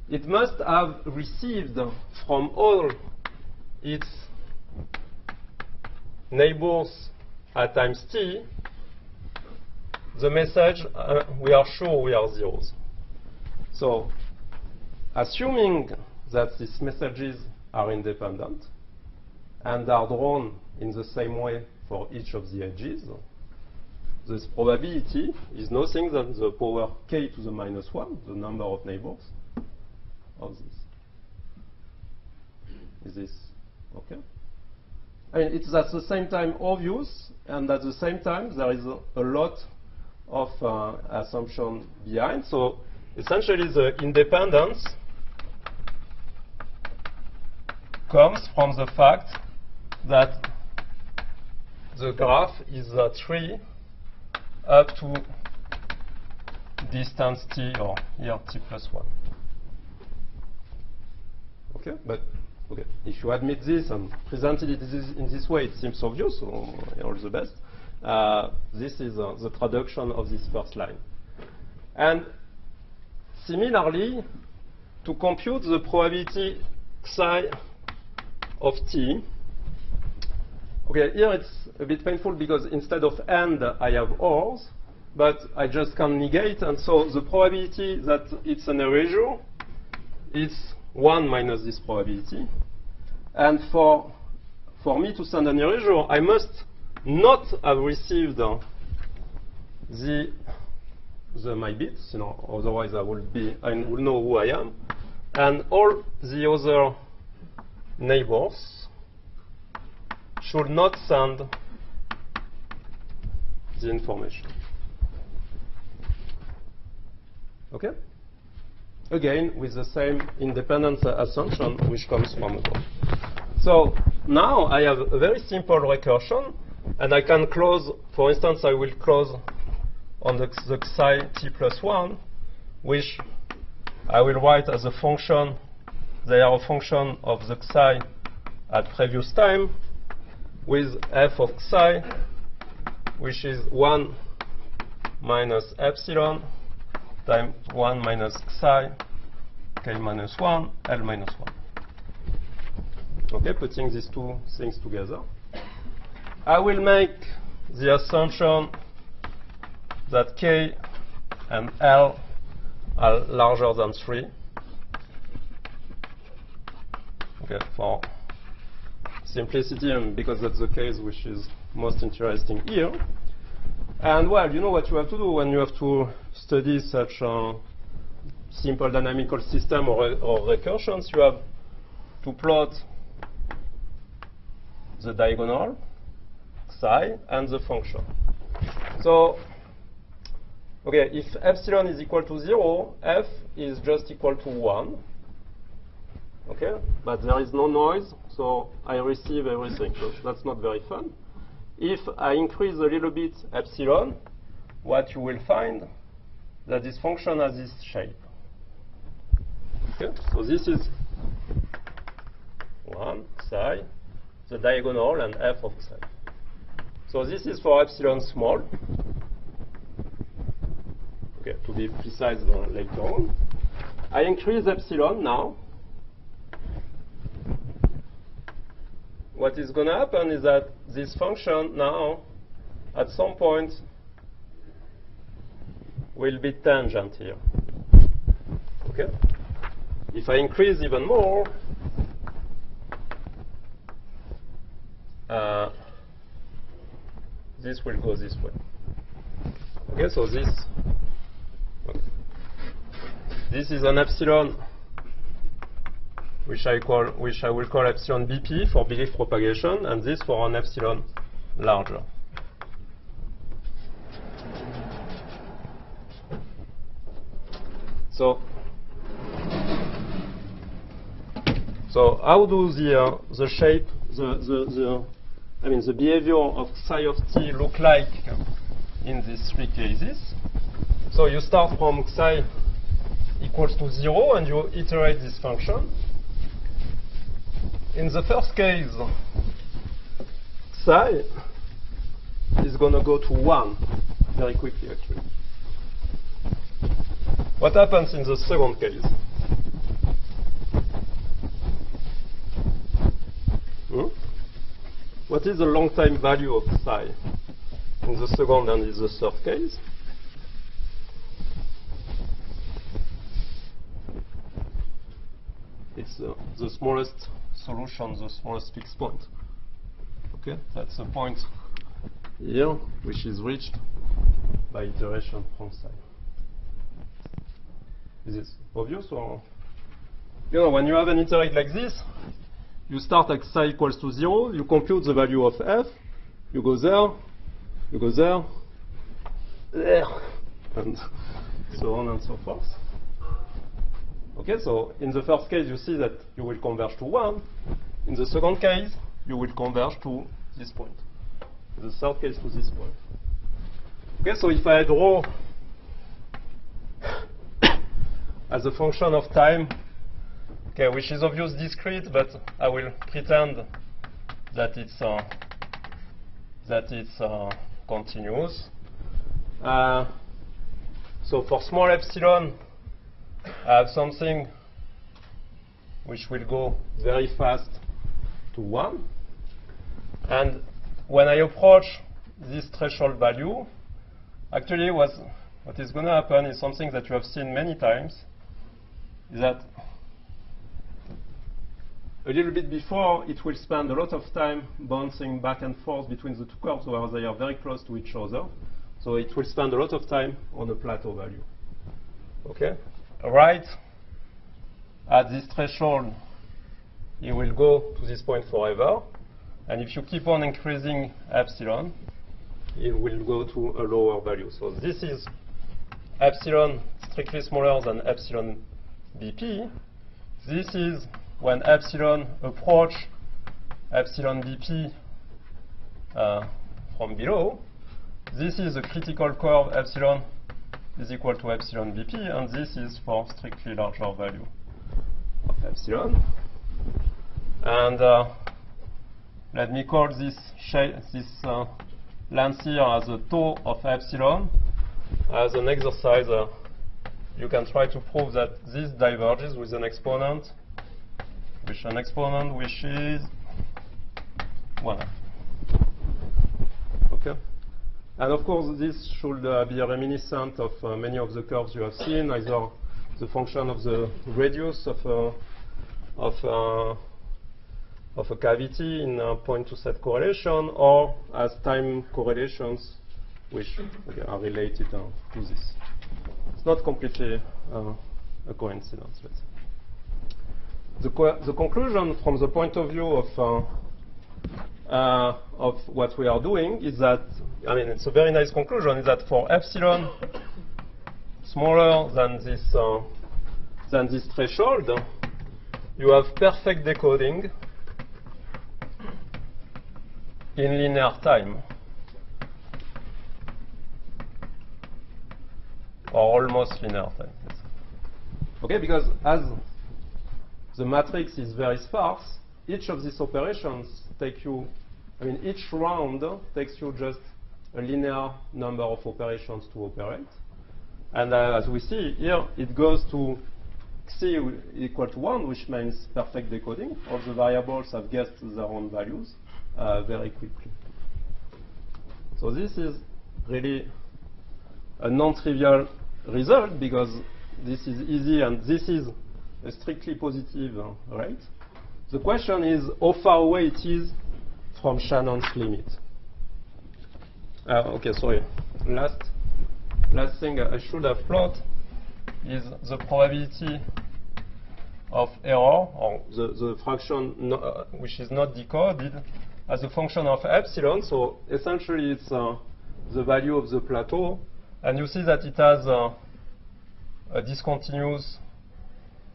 it must have received from all its neighbors at times t the message we are sure we are zeros. So assuming that these messages are independent and are drawn in the same way for each of the edges, this probability is nothing than the power k to the minus 1, the number of neighbors of this. Is this okay? I mean, it's at the same time obvious, and at the same time there is a lot of assumption behind. So essentially the independence comes from the fact that the graph is a tree up to distance t, or here t plus 1. Okay, but okay, if you admit this and presented it in this way, it seems obvious, so all the best. This is the traduction of this first line. And similarly, to compute the probability psi of t, okay, here it's a bit painful because instead of and I have ors, but I just can negate, and so the probability that it's an erasure is 1 minus this probability. And for me to send an erasure, I must not have received my bits, you know, otherwise I will know who I am, and all the other neighbors should not send the information. Okay? Again, with the same independence assumption which comes from above. So now I have a very simple recursion, and I can close, for instance, I will close on the psi t plus 1, which I will write as a function. They are a function of the psi at previous time with f of psi, which is 1 minus epsilon times 1 minus psi k minus 1 L minus 1. Okay, putting these two things together, I will make the assumption that k and L are larger than 3. Okay, for simplicity and because that's the case which is most interesting here. And well, you know what you have to do when you have to study such a simple dynamical system or recursions. You have to plot the diagonal, psi, and the function. So, okay, if epsilon is equal to 0, f is just equal to 1. Okay, but there is no noise, so I receive everything. So that's not very fun. If I increase a little bit epsilon, what you will find that this function has this shape. Okay, so this is 1 psi, the diagonal, and f of psi. So this is for epsilon small. Okay, to be precise later on. I increase epsilon now. What is going to happen is that this function now, at some point, will be tangent here. Okay? If I increase even more, this will go this way. Okay, so this is an epsilon which I will call epsilon BP for belief propagation, and this for an epsilon larger. So how do the shape, the behavior of psi of t look like in these three cases? So you start from psi equals to 0 and you iterate this function. In the first case, psi is going to go to 1 very quickly, actually. What happens in the second case? What is the long time value of psi in the second and in the third case? It's the smallest solution, the smallest fixed point. Okay, that's the point here, which is reached by iteration from psi. Is it obvious, or? You know, when you have an iterate like this, you start at psi equals to 0, you compute the value of f, you go there, there, and so on and so forth. Okay, so in the first case, you see that you will converge to 1. In the second case, you will converge to this point. In the third case, to this point. Okay, so if I draw as a function of time, okay, which is obviously discrete, but I will pretend that it's continuous. So for small epsilon, I have something which will go very fast to 1. And when I approach this threshold value, actually what is going to happen is something that you have seen many times, is that a little bit before, it will spend a lot of time bouncing back and forth between the two curves where they are very close to each other. So it will spend a lot of time on a plateau value. Okay? Right at this threshold, it will go to this point forever. And if you keep on increasing epsilon, it will go to a lower value. So this is epsilon strictly smaller than epsilon BP. This is when epsilon approach epsilon BP from below. This is a critical curve epsilon is equal to epsilon BP, and this is for strictly larger value of epsilon. And let me call this length here as a tau of epsilon. As an exercise, you can try to prove that this diverges with an exponent, which is 1. Okay? And of course, this should be reminiscent of many of the curves you have seen, either the function of the radius of a cavity in point-to-set correlation, or as time correlations, which are related to this. It's not completely a coincidence, let's say. The conclusion from the point of view of what we are doing is that, I mean, it's a very nice conclusion, is that for epsilon smaller than this threshold, you have perfect decoding in linear time, or almost linear time. Okay, because as the matrix is very sparse, each of these operations take you, I mean, each round takes you just a linear number of operations to operate. And as we see here, it goes to xi equal to 1, which means perfect decoding. All the variables have guessed their own values very quickly. So this is really a non-trivial result, because this is easy and this is a strictly positive rate. The question is how far away it is from Shannon's limit. Okay, sorry. Last thing I should have plot is the probability of error, or the fraction which is not decoded, as a function of epsilon. So essentially it's the value of the plateau. And you see that it has a discontinuous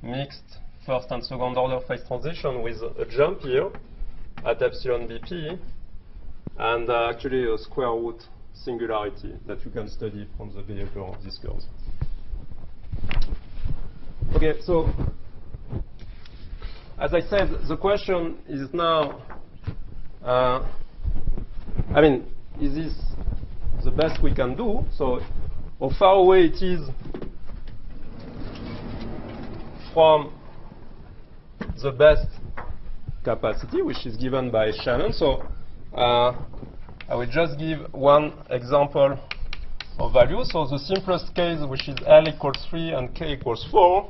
mixed first and second order phase transition with a jump here at epsilon BP, and actually a square root singularity that you can study from the behavior of these curves. Okay, so as I said, the question is now, I mean, is this the best we can do? So how far away it is from the best capacity, which is given by Shannon. So I will just give one example of value. So the simplest case, which is L equals 3 and K equals 4,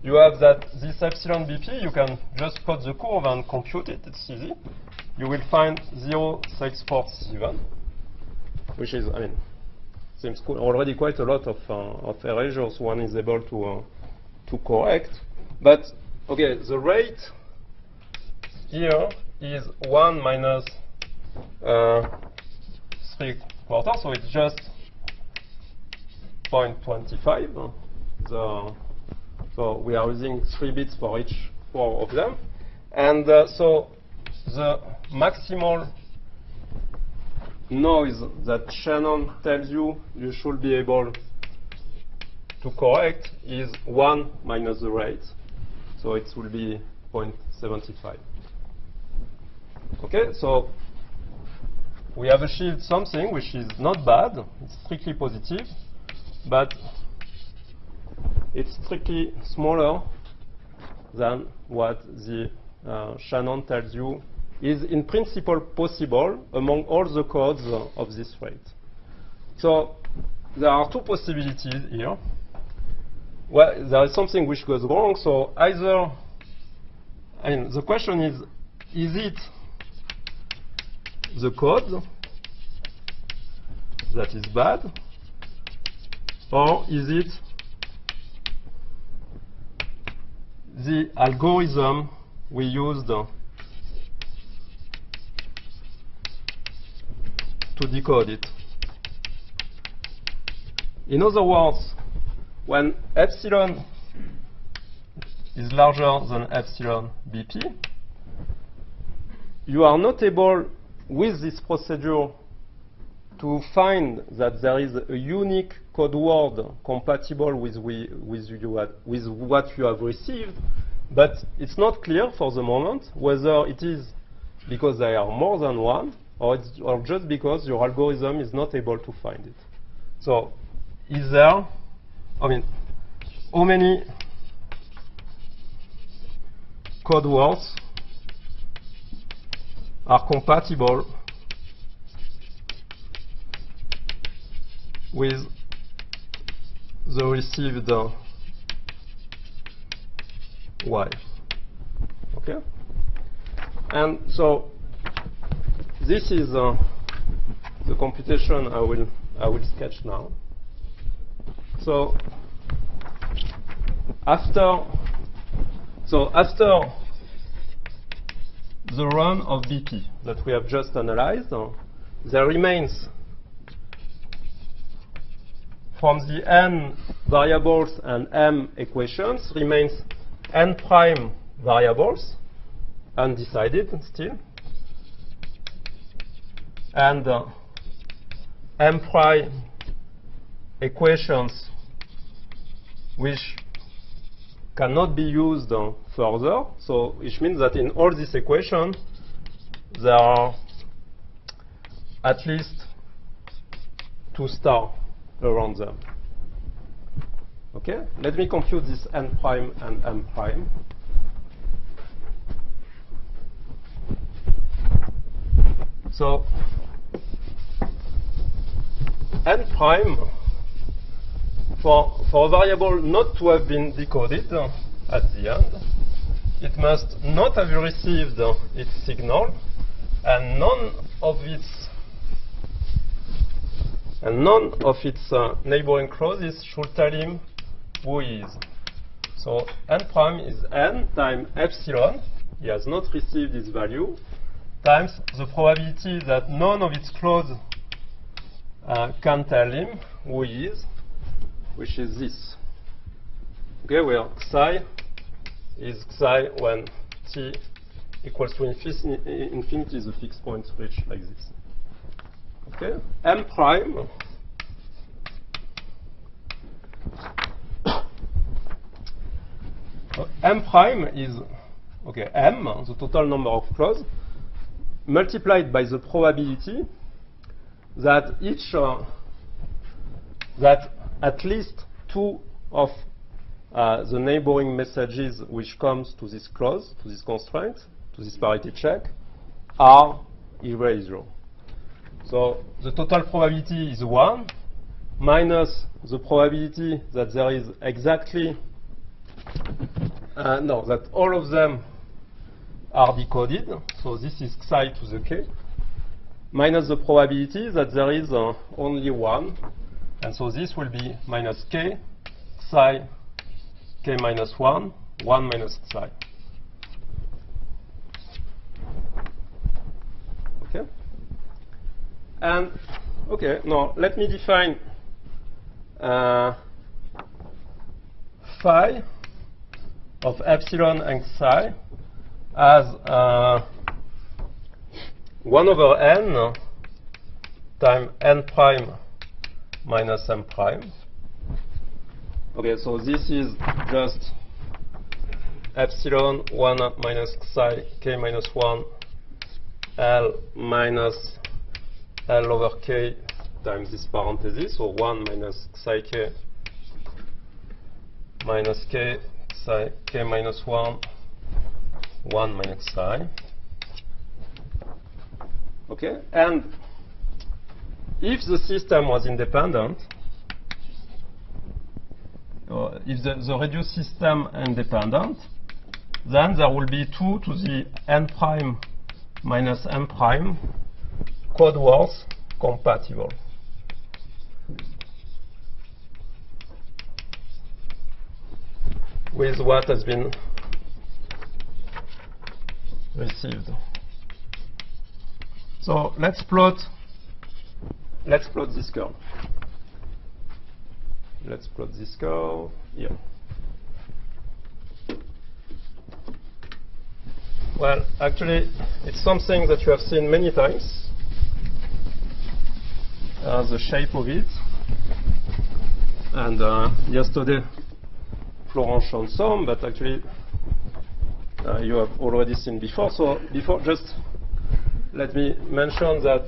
you have that this epsilon BP, you can just plot the curve and compute it. It's easy. You will find 0.647, which is, I mean, seems already quite a lot of erasures one is able to correct. But okay, the rate here is 1 minus 3/4, so it's just 0.25. So we are using 3 bits for each 4 of them. And so the maximal noise that Shannon tells you should be able to correct is 1 minus the rate. So it will be 0.75. Okay, so we have achieved something which is not bad. It's strictly positive, but it's strictly smaller than what the Shannon tells you is in principle possible among all the codes of this rate. So there are two possibilities here. Well, there is something which goes wrong. So either, the question is it the code that is bad, or is it the algorithm we used to decode it? In other words, when epsilon is larger than epsilon BP, you are not able, with this procedure, to find that there is a unique code word compatible with what you have received, but it's not clear for the moment whether it is because there are more than one, or just because your algorithm is not able to find it. So, is there, how many code words are compatible with the received Y? Okay? And so this is the computation I will sketch now. So after the run of BP that we have just analyzed, there remains from the n variables and m equations remains n prime variables, undecided still, and m prime equations which cannot be used further. So which means that in all these equations there are at least 2 stars around them. Okay, let me compute this n prime and m prime. So n prime, for a variable not to have been decoded at the end, it must not have received its signal, and none of its neighboring clauses should tell him who he is. So n prime is n times epsilon, he has not received its value, times the probability that none of its clauses can tell him who he is, which is this. Okay, where psi is psi when t equals to infinity is a fixed point reached like this. Okay, m prime m prime is m, the total number of clauses, multiplied by the probability that that at least 2 of the neighboring messages which comes to this clause, to this constraint, to this parity check, are irregular. So the total probability is 1 minus the probability that there is exactly that all of them are decoded. So this is psi to the k, minus the probability that there is only 1. And so this will be minus k, psi, k minus 1, 1 minus psi. Okay? And, okay, now let me define phi of epsilon and psi as 1 over n times n prime minus m prime. Okay, so this is just epsilon 1 minus psi k minus 1 L minus L over k times this parenthesis, so 1 minus psi k minus k psi k minus 1 1 minus psi. Okay, and if the system was independent, or if the reduced system independent, then there will be 2 to the n prime minus m prime code words compatible. With what has been received. So let's plot this curve. Let's plot this curve here. Well, actually, it's something that you have seen many times. The shape of it. And yesterday, Florent showed some, but actually, you have already seen before. So before, just let me mention that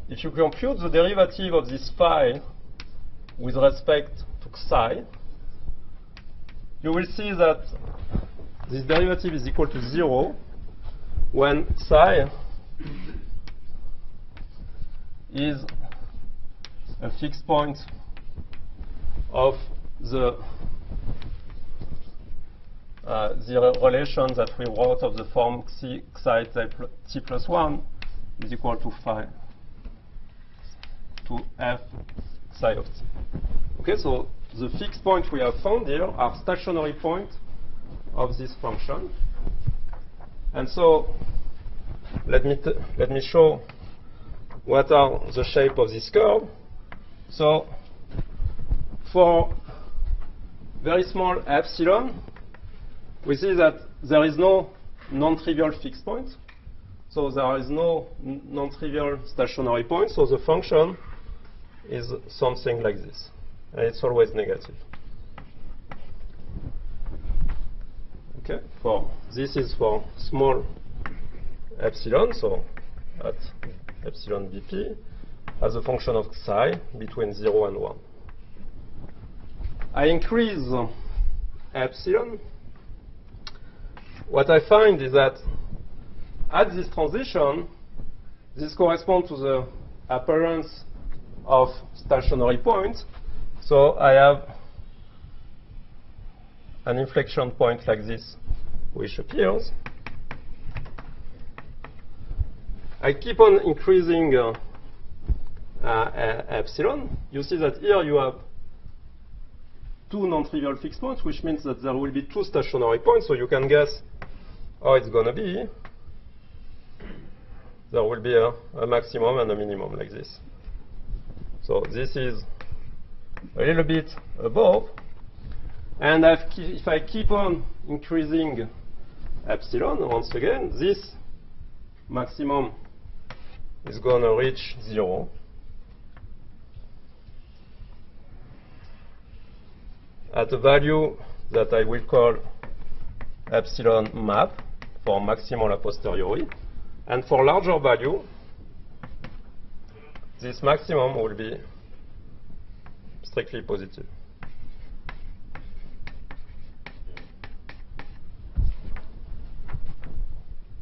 if you compute the derivative of this phi with respect to psi, you will see that this derivative is equal to 0 when psi is a fixed point of the relation that we wrote of the form xi t plus 1 is equal to phi to f psi of t. Okay, so the fixed point we have found here are stationary points of this function. And so let me show what are the shape of this curve. So for very small epsilon, we see that there is no non-trivial fixed point. So there is no non-trivial stationary point. So the function is something like this. And it's always negative. Okay, this is for small epsilon, so at epsilon bp, as a function of psi between 0 and 1. I increase epsilon. What I find is that at this transition, this corresponds to the appearance of stationary points. So I have an inflection point like this, which appears. I keep on increasing epsilon. You see that here you have 2 non-trivial fixed points, which means that there will be 2 stationary points. So you can guess how it's going to be. There will be a maximum and a minimum like this. So this is a little bit above. And if I keep on increasing epsilon, once again, this maximum is going to reach 0. At a value that I will call epsilon map for maximal a posteriori. And for larger value, this maximum will be strictly positive.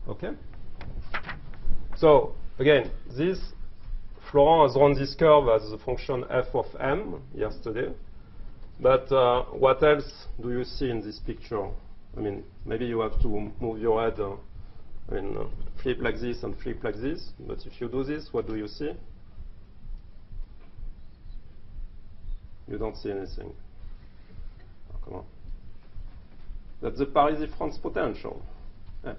Okay? So, again, this, Florent has drawn this curve as the function f of m yesterday. But what else do you see in this picture? I mean, maybe you have to move your head, flip like this and flip like this. But if you do this, what do you see? You don't see anything. Oh, come on. That's the Parisi-Franz potential. Yeah.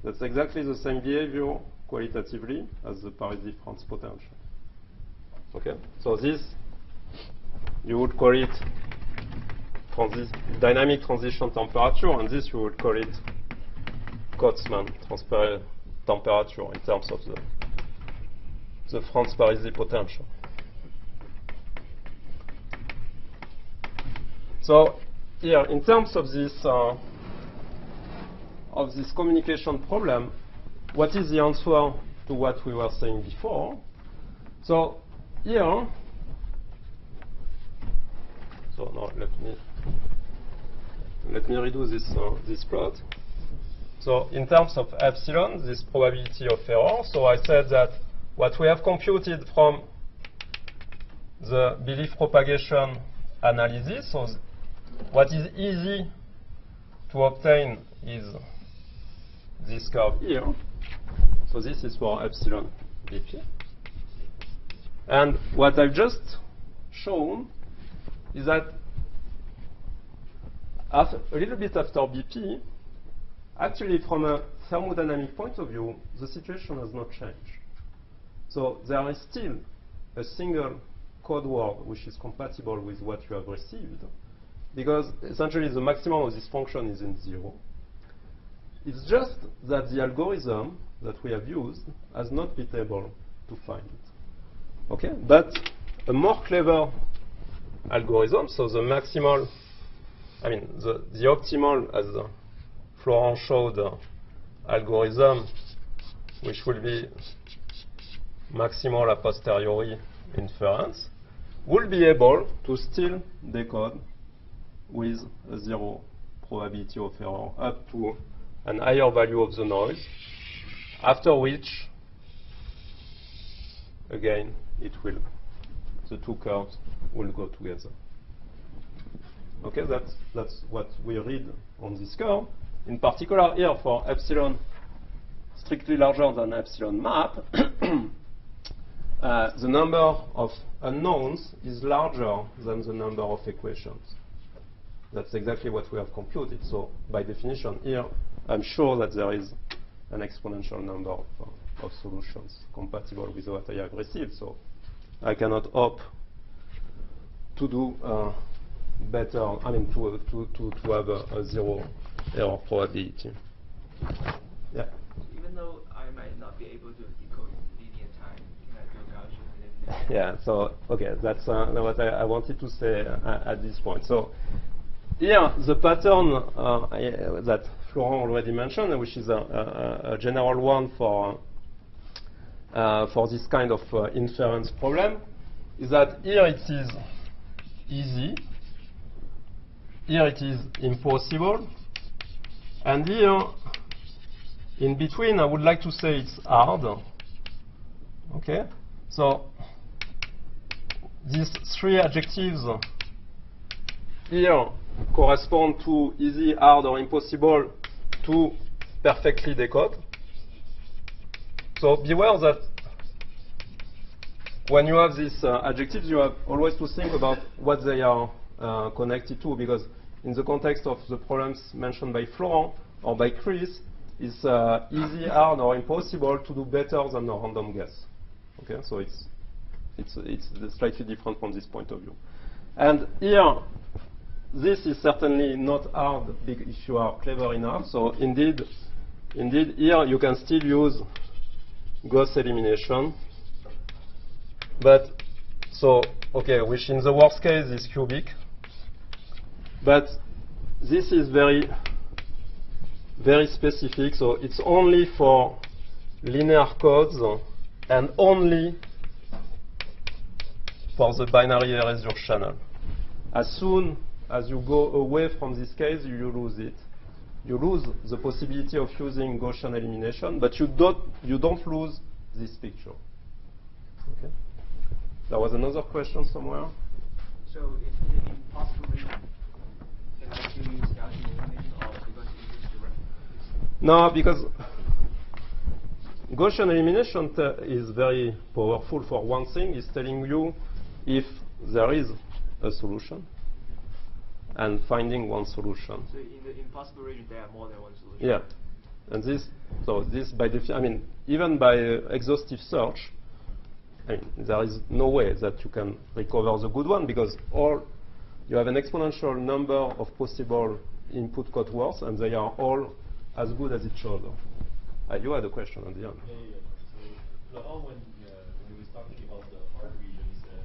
That's exactly the same behavior qualitatively as the Parisi-Franz potential. Okay? So this, you would call it dynamic transition temperature, and this you would call it Kotzmann temperature in terms of the Franz-Parisi potential. So here, in terms of this communication problem, what is the answer to what we were saying before? So here, so now let me redo this plot. So in terms of epsilon, this probability of error, so I said that what we have computed from the belief propagation analysis, so what is easy to obtain is this curve here. So this is for epsilon BP. And what I've just shown is that a little bit after BP, actually from a thermodynamic point of view, the situation has not changed. So there is still a single code word which is compatible with what you have received, because essentially the maximum of this function is in 0. It's just that the algorithm that we have used has not been able to find it. Okay, but a more clever algorithm, so the maximal, I mean the optimal, as Florent showed, algorithm, which will be maximal a posteriori inference, will be able to still decode with a 0 probability of error up to an higher value of the noise, after which, again, the two curves will go together. Okay, that's what we read on this curve. In particular, here for epsilon strictly larger than epsilon map, the number of unknowns is larger than the number of equations. That's exactly what we have computed. So by definition here, I'm sure that there is an exponential number of solutions compatible with what I have received. So I cannot hope to do better, I mean to have a 0 error probability. Yeah. Even though I might not be able to decode linear time, can I do Gaussian elimination? Yeah, so, okay, that's what I wanted to say at this point. So, here, the pattern that Florent already mentioned, which is a general one for this kind of inference problem, is that here it is easy, here it is impossible, and here, in between, I would like to say it's hard. Okay? So, these three adjectives here correspond to easy, hard, or impossible to perfectly decode. So beware that when you have these adjectives, you have always to think about what they are connected to, because in the context of the problems mentioned by Florent or by Chris, it's easy, hard, or impossible to do better than a random guess. Okay, so it's slightly different from this point of view. And here, this is certainly not hard if you are clever enough. So indeed, here you can still use Gauss elimination. But so okay, which in the worst case is cubic. But this is very, very specific. So it's only for linear codes and only for the binary erasure channel. As soon as you go away from this case, you lose it. You lose the possibility of using Gaussian elimination, but you don't lose this picture. Okay. There was another question somewhere. So is it impossible can I still use Gaussian elimination, or because it is direct? No, because Gaussian elimination is very powerful for one thing. It's telling you if there is a solution and finding one solution. So in the impossible region, there are more than one solution. Yeah, and this by definition, I mean, even by exhaustive search, I mean, there is no way that you can recover the good one, because you have an exponential number of possible input code words, and they are all as good as each other. You had a question at the end. Yeah. So Laurent, when he was talking about the hard region, he said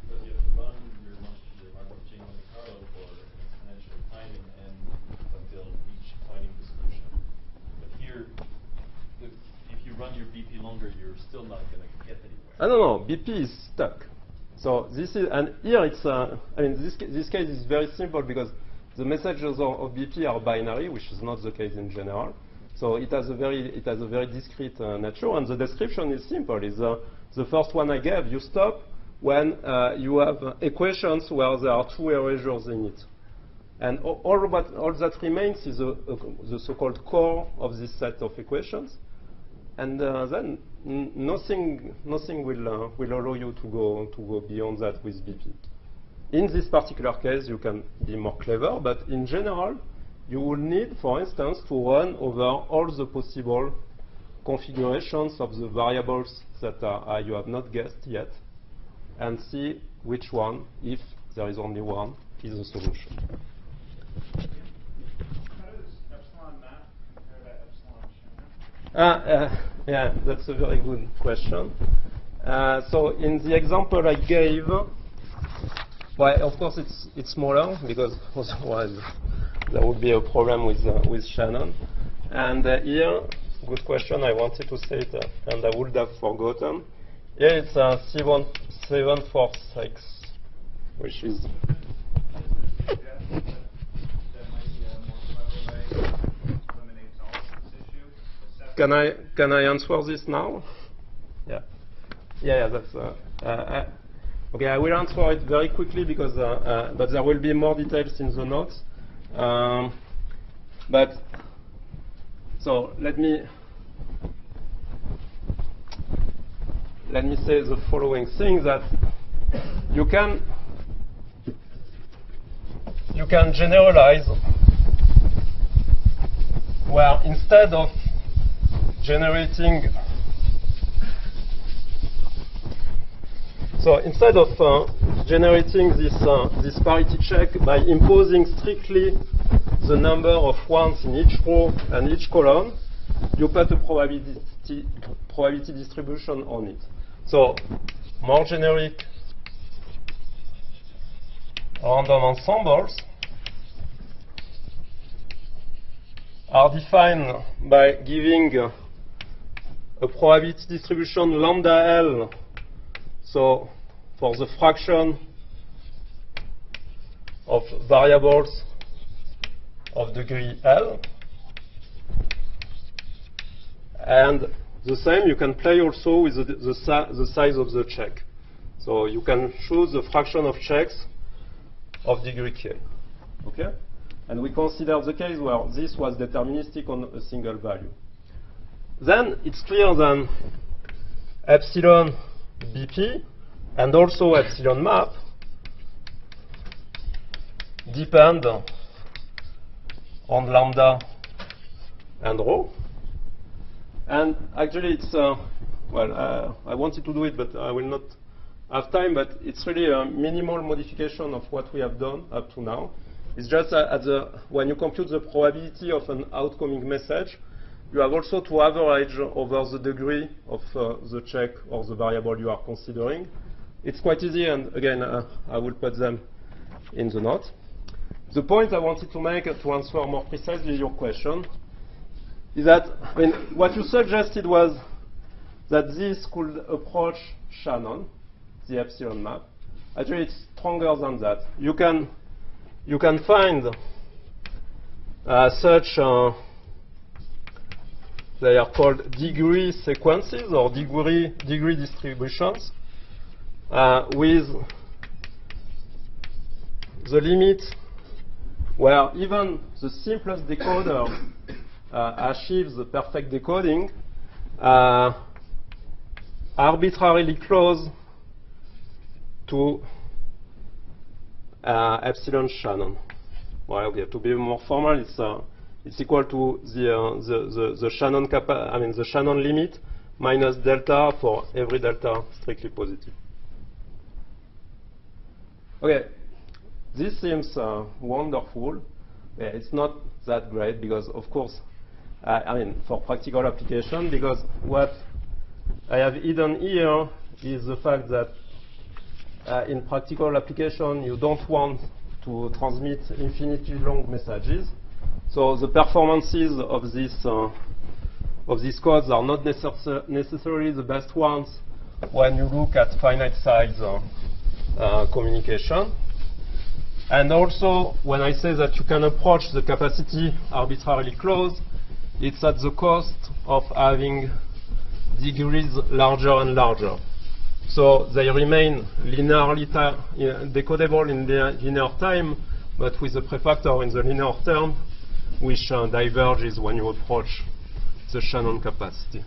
because you have to run your Markov chain Monte Carlo for exponential timing and until reach finding the solution. But here, if you run your BP longer, you're still not going to get anywhere. I don't know. BP is stuck. So this is, and here it's. I mean, this case is very simple because the messages of BP are binary, which is not the case in general. So it has a very discrete nature, and the description is simple. Is the first one I gave. You stop when you have equations where there are two erasures in it, and all that remains is the so-called core of this set of equations, and then nothing will allow you to go beyond that with BP. In this particular case, you can be more clever, but in general, you will need, for instance, to run over all the possible configurations of the variables that you have not guessed yet, and see which one, if there is only one, is the solution. How does epsilon map compare to epsilon Shannon? Yeah, that's a very good question. So in the example I gave, well, of course it's smaller because otherwise there would be a problem with Shannon. And here, good question. I wanted to say it, and I would have forgotten. Here it's C1746, which is. That might be a more clever way to eliminate this issue. Can I answer this now? Yeah. That's. Okay, I will answer it very quickly because, but there will be more details in the notes. But so let me say the following thing, that you can generalize where instead of generating this parity check by imposing strictly the number of ones in each row and each column, you put a probability distribution on it. So more generic random ensembles are defined by giving a probability distribution lambda L. So for the fraction of variables of degree L, and the same you can play also with the size of the check. So you can choose the fraction of checks of degree K. Okay? And we consider the case where this was deterministic on a single value. Then it's clear that epsilon BP and also epsilon map depend on lambda and rho. And actually it's, I wanted to do it, but I will not have time, but it's really a minimal modification of what we have done up to now. It's just when you compute the probability of an outcoming message, you have also to average over the degree of the check or the variable you are considering. It's quite easy, and again, I will put them in the note. The point I wanted to make to answer more precisely your question is that, I mean, what you suggested was that this could approach Shannon, the epsilon map. Actually, it's stronger than that. You can find such they are called degree sequences or degree distributions with the limit where even the simplest decoder achieves the perfect decoding arbitrarily close to epsilon Shannon. Well, okay, to be more formal, it's equal to the Shannon the Shannon limit minus delta for every delta strictly positive. Okay, this seems wonderful. Yeah, it's not that great because, of course, I mean, for practical application, because what I have hidden here is the fact that in practical application, you don't want to transmit infinitely long messages. So the performances of these codes are not necessarily the best ones when you look at finite size communication. And also, when I say that you can approach the capacity arbitrarily close, it's at the cost of having degrees larger and larger. So they remain linearly decodable in the linear time, but with a prefactor in the linear term, which diverges when you approach the Shannon capacity.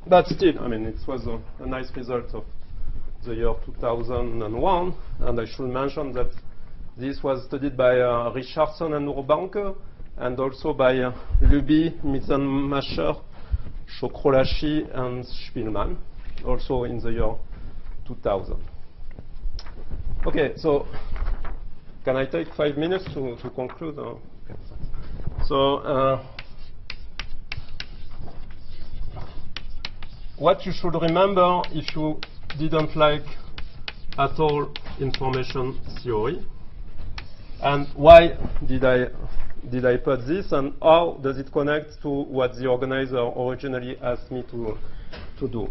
But still, I mean, it was a nice result of the year 2001, and I should mention that this was studied by Richardson and Urbanke, and also by Luby, Mitzenmacher, Chokrolachi, and Spielmann, also in the year 2000. Okay, so can I take 5 minutes to conclude? Okay. So what you should remember if you didn't like at all information theory, and why did I put this, and how does it connect to what the organizer originally asked me to do?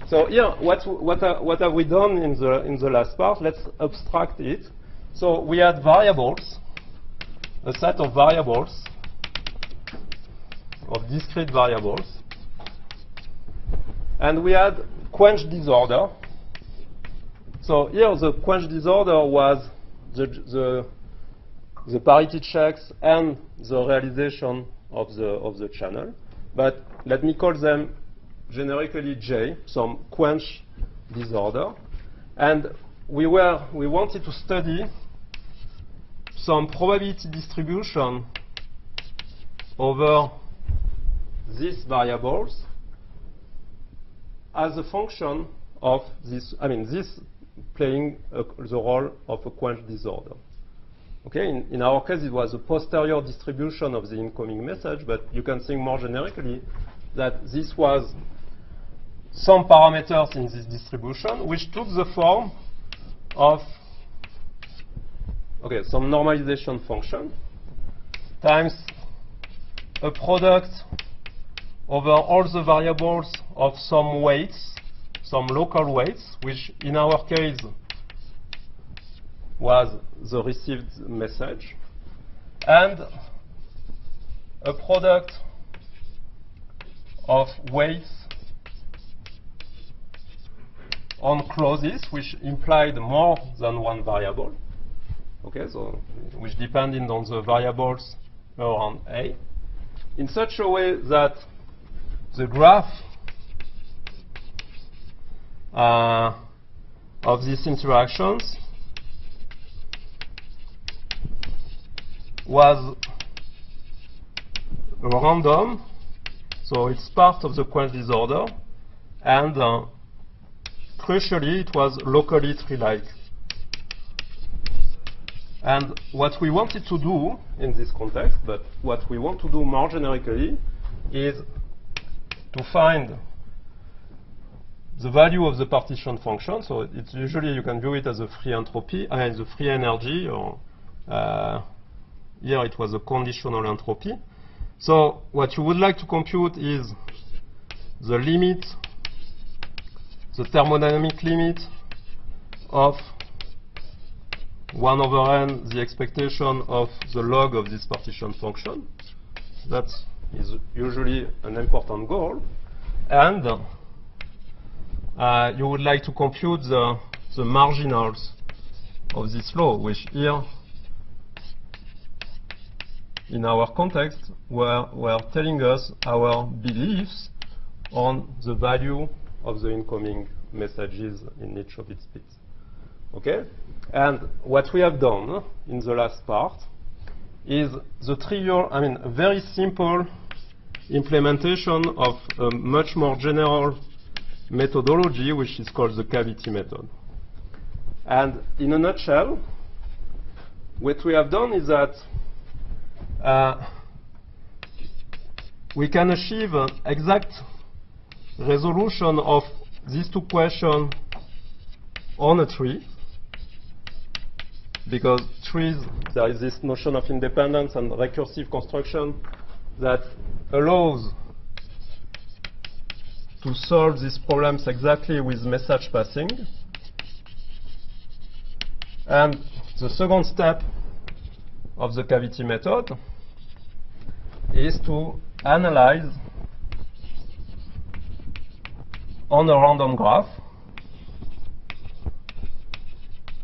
So here, what have we done in the last part? Let's abstract it. So we had variables, a set of variables, of discrete variables, and we had quench disorder. So here the quench disorder was the parity checks and the realization of the channel. But let me call them generically J, some quench disorder. And we wanted to study some probability distribution over these variables as a function of this, I mean, this playing the role of a quench disorder. Okay, in our case, it was a posterior distribution of the incoming message, but you can think more generically that this was some parameters in this distribution which took the form of, okay, some normalization function times a product over all the variables of some weights, some local weights, which in our case was the received message, and a product of weights on clauses which implied more than one variable. Okay, so which depended on the variables around A, in such a way that the graph of these interactions was random, so it's part of the quench disorder, and crucially, it was locally tree-like. And what we wanted to do in this context, but what we want to do more generically, is to find the value of the partition function. So it's usually, you can view it as a free entropy, the free energy, or here it was a conditional entropy. So what you would like to compute is the limit, the thermodynamic limit of 1 over n, the expectation of the log of this partition function. That is usually an important goal. And you would like to compute the marginals of this law, which here, in our context, were telling us our beliefs on the value of the incoming messages in each of its bits. Okay? And what we have done in the last part is the trivial, a very simple implementation of a much more general methodology, which is called the cavity method. And in a nutshell, what we have done is that we can achieve exact resolution of these two questions on a tree, because trees, there is this notion of independence and recursive construction that allows to solve these problems exactly with message passing. And the second step of the cavity method is to analyze on a random graph,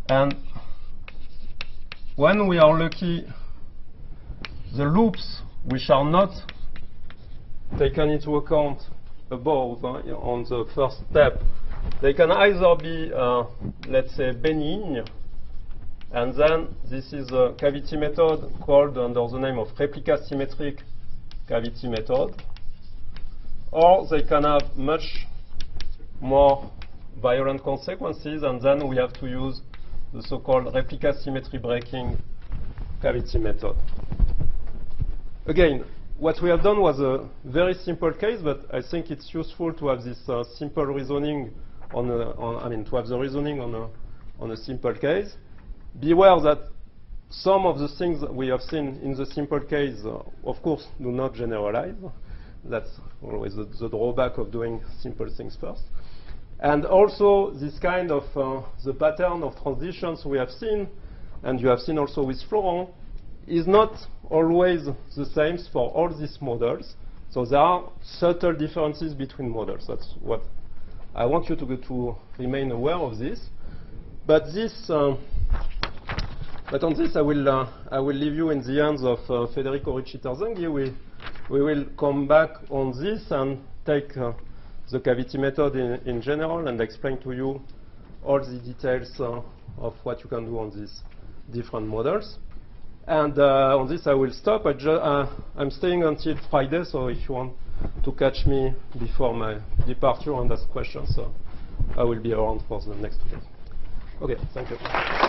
and when we are lucky, the loops which are not taken into account above on the first step, they can either be, let's say, benign, and then this is a cavity method called under the name of replica symmetric cavity method, or they can have much more violent consequences, and then we have to use the so-called replica symmetry breaking cavity method. Again, what we have done was a very simple case, but I think it's useful to have this simple reasoning to have the reasoning on a simple case. Beware that some of the things that we have seen in the simple case, of course, do not generalize. That's always the drawback of doing simple things first. And also, this kind of the pattern of transitions we have seen, and you have seen also with Florent, is not always the same for all these models. So there are subtle differences between models. That's what I want you to remain aware of this. But this, but on this, I will leave you in the hands of Federico Ricci-Terzaghi. We will come back on this and take the cavity method in general and explain to you all the details of what you can do on these different models. And on this, I will stop. I'm staying until Friday, so if you want to catch me before my departure and ask questions, I will be around for the next 2 days. Okay, thank you.